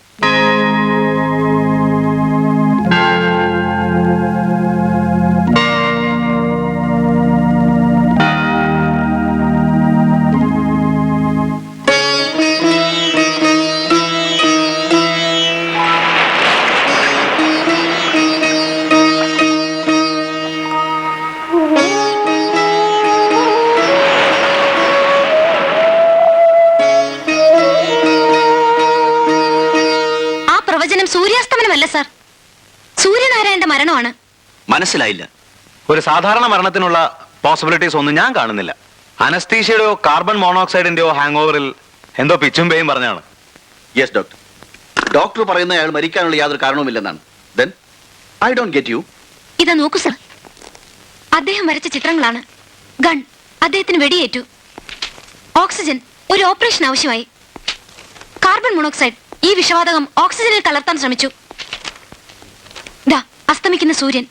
സൂര്യാസ്തമനമല്ല സാർ, സൂര്യനാരായണന്റെ മരണമാണ്. മനസ്സിലായില്ല. ഒരു സാധാരണ മരണത്തിനുള്ള പോസിബിലിറ്റീസ് ഒന്നും ഞാൻ കാണുന്നില്ല. അനസ്തീഷ്യയുടെയോ കാർബൺ മോണോക്സൈഡിന്റെയോ ഹാങ് ഓവറിൽ എന്തോ പിച്ചും പേയും പറഞ്ഞാണ്. Yes doctor. ഡോക്ടർ പറയുന്ന അയാൾ മരിക്കാനുള്ള യാതൊരു കാരണവുമില്ലെന്നാണ്. Then I don't get you. ഇതാ നോക്കൂ സാർ, അദ്ദേഹം വരച്ച ചിത്രങ്ങളാണ്. ഗൺ, അദ്ദേഹത്തിന് വെടിയേറ്റു. ഓക്സിജൻ, ഒരു ഓപ്പറേഷൻ ആവശ്യമായി. കാർബൺ മോണോക്സൈഡ്, ഈ വിഷവാതകം ഓക്സിജനിൽ കലർത്താൻ ശ്രമിച്ചു. ദാ അസ്തമിക്കുന്ന സൂര്യൻ.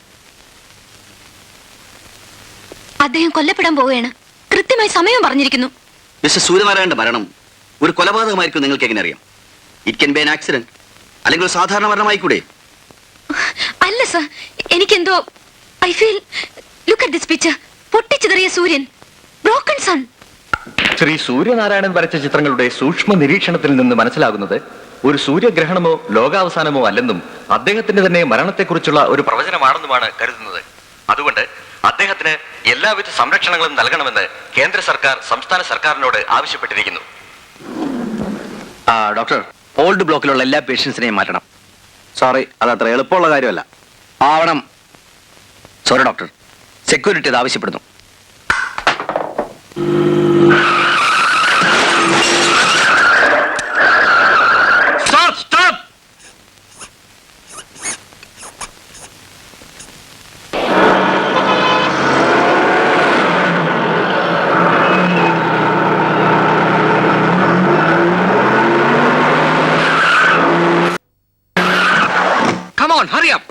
അദ്ദേഹം കൊല്ലപ്പെടാൻ പോവുകയാണ്. കൃത്യമായി സമയം പറഞ്ഞിരിക്കുന്നു. മിസ്റ്റർ സൂര്യനാരായണന്റെ മരണം ഒരു കൊലപാതകമായിരിക്കും നിങ്ങൾക്ക് എങ്ങനെ അറിയാം? It can be an accident, അല്ലെങ്കിൽ ഒരു സാധാരണ മരണമായിക്കൂടെ? അല്ല സർ, എനിക്കെന്തോ I feel. Look at this picture. പൊട്ടിച്ചിതറിയ സൂര്യൻ, ബ്രോക്കൺ സൺ. ശ്രീ സൂര്യനാരായണൻ വരച്ച ചിത്രങ്ങളുടെ സൂക്ഷ്മ നിരീക്ഷണത്തിൽ നിന്ന് മനസ്സിലാകുന്നത് ഒരു സൂര്യഗ്രഹണമോ ലോകാവസാനമോ അല്ലെന്നും അദ്ദേഹത്തിന്റെ തന്നെ മരണത്തെക്കുറിച്ചുള്ള ഒരു പ്രവചനമാണെന്നുമാണ് കരുതുന്നത്. അതുകൊണ്ട് അദ്ദേഹത്തിന് എല്ലാവിധ സംരക്ഷണങ്ങളും നൽകണമെന്ന് കേന്ദ്ര സർക്കാർ സംസ്ഥാന സർക്കാരിനോട് ആവശ്യപ്പെട്ടിരിക്കുന്നു. ഡോക്ടർ, ഓൾഡ് ബ്ലോക്കിലുള്ള എല്ലാ പേഷ്യൻസിനെയും മാറ്റണം. സോറി, അത് അത്ര എളുപ്പമുള്ള കാര്യമല്ല. ആവണം. സോറി ഡോക്ടർ, സെക്യൂരിറ്റി അത് ആവശ്യപ്പെടുന്നു. Come on, hurry up.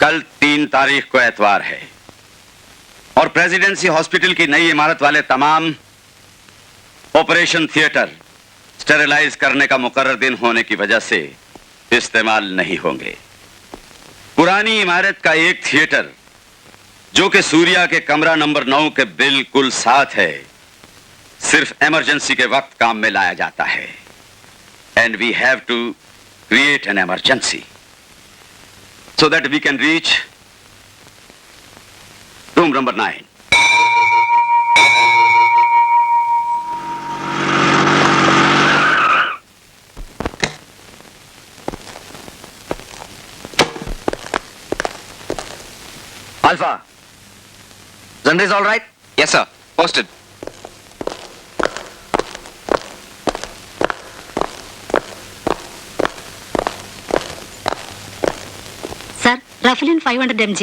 कल 3 तारीख को एतवार है और प्रेसिडेंसी हॉस्पिटल की नई इमारत वाले तमाम ऑपरेशन थिएटर स्टेरिलाइज करने का मुकर्रर दिन होने की वजह से इस्तेमाल नहीं होंगे। पुरानी इमारत का एक थिएटर जो कि सूर्या के कमरा नंबर 9 के बिल्कुल साथ है, सिर्फ इमरजेंसी के वक्त काम में लाया जाता है। and we have to create an emergency so that we can reach room number 9. Alpha, Zandri is all right? Yes, sir. Posted. Sir, റഫലിൻ 500 mg.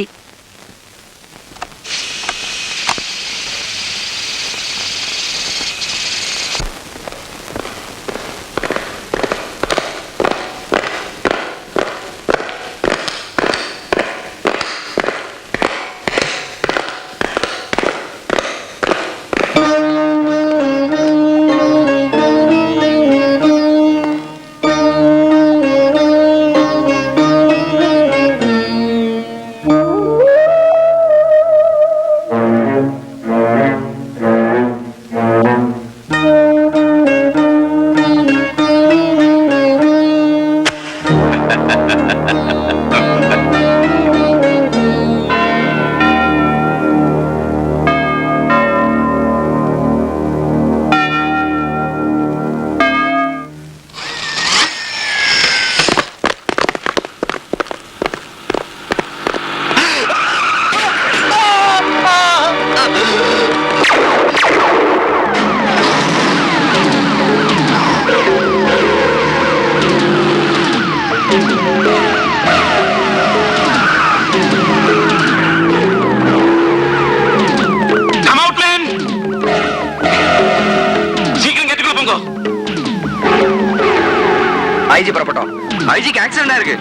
ஐஜி புறப்பட்டோம். ஐஜிக்கு ஆக்சிடென்ட் ஆயிருக்கு.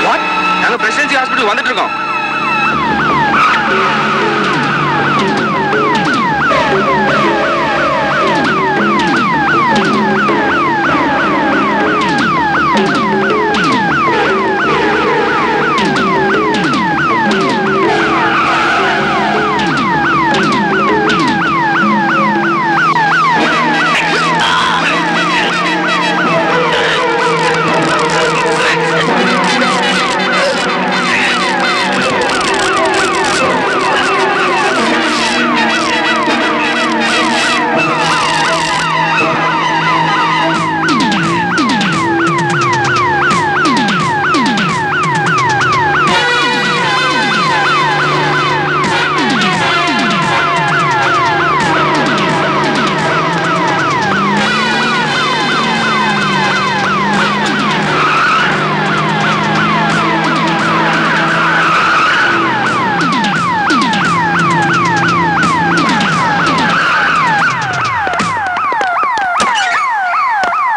வாட்? நாங்க பிரசிடென்சி ஹாஸ்பிடல் வந்துட்டு இருக்கோம்.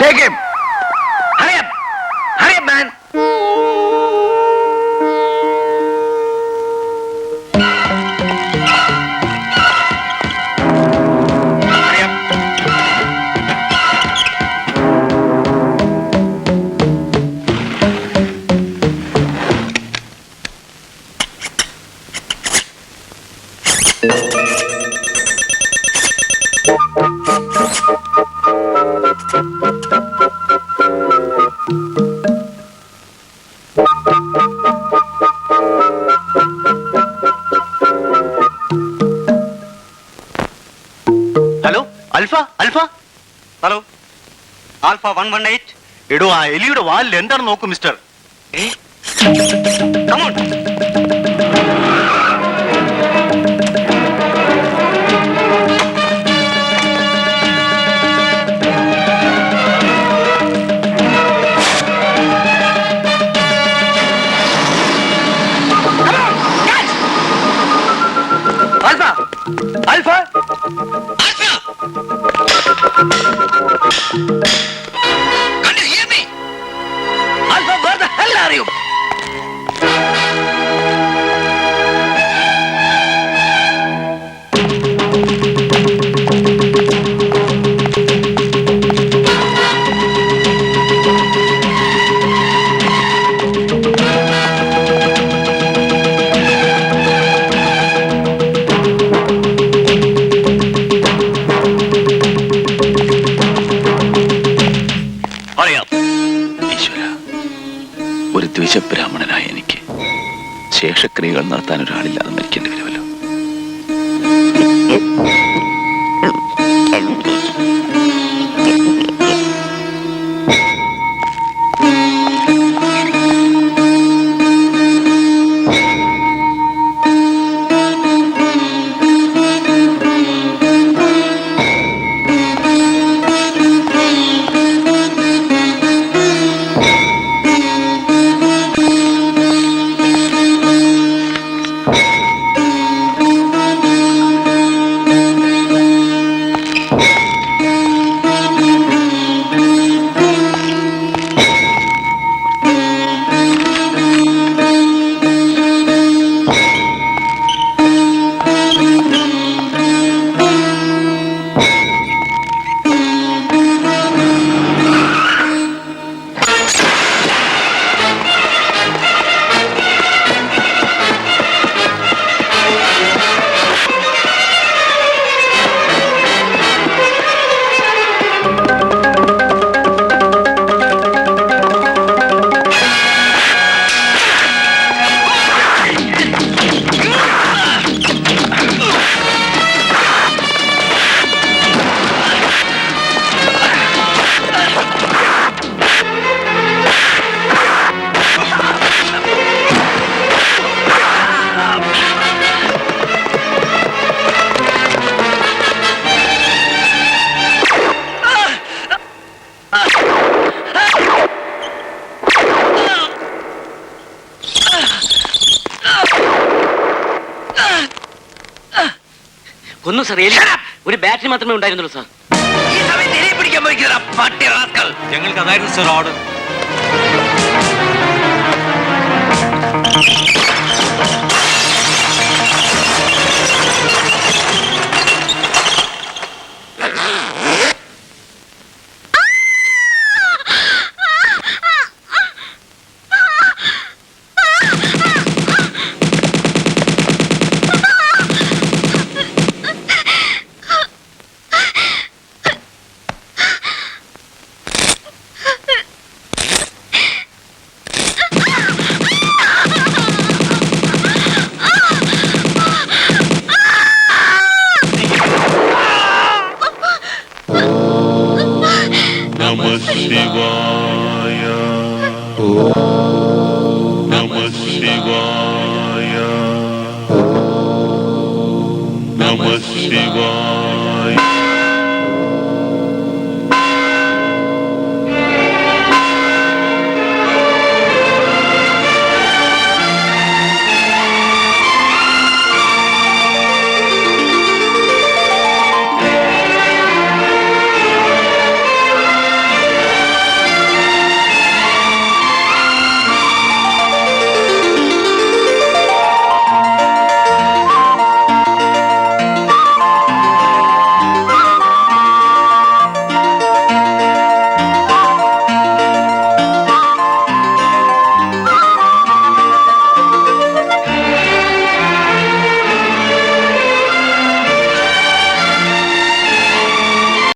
Take him! Hurry up! Hurry up, man! Hurry up! Hello alpha alpha hello alpha 118 എടോ ആ എലിയുടെ വാലിൽ എന്താണ് നോക്കും mister Come on. Alpha! Alpha! Can you hear me? Alpha, where the hell are you? Hurry up. ഒരു ദ്വിജബ്രാഹ്മണനായ എനിക്ക് ശേഷക്രിയകൾ നടത്താൻ ഒരാളില്ലാതെ മരിക്കേണ്ടി വരുമല്ലോ. കൊന്നു സാർ, ഒരു ബാറ്ററി മാത്രമേ ഉണ്ടായിരുന്നുള്ളൂ സാർ. ഞങ്ങൾക്ക് അതായിരുന്നു സാർ ഓർഡർ.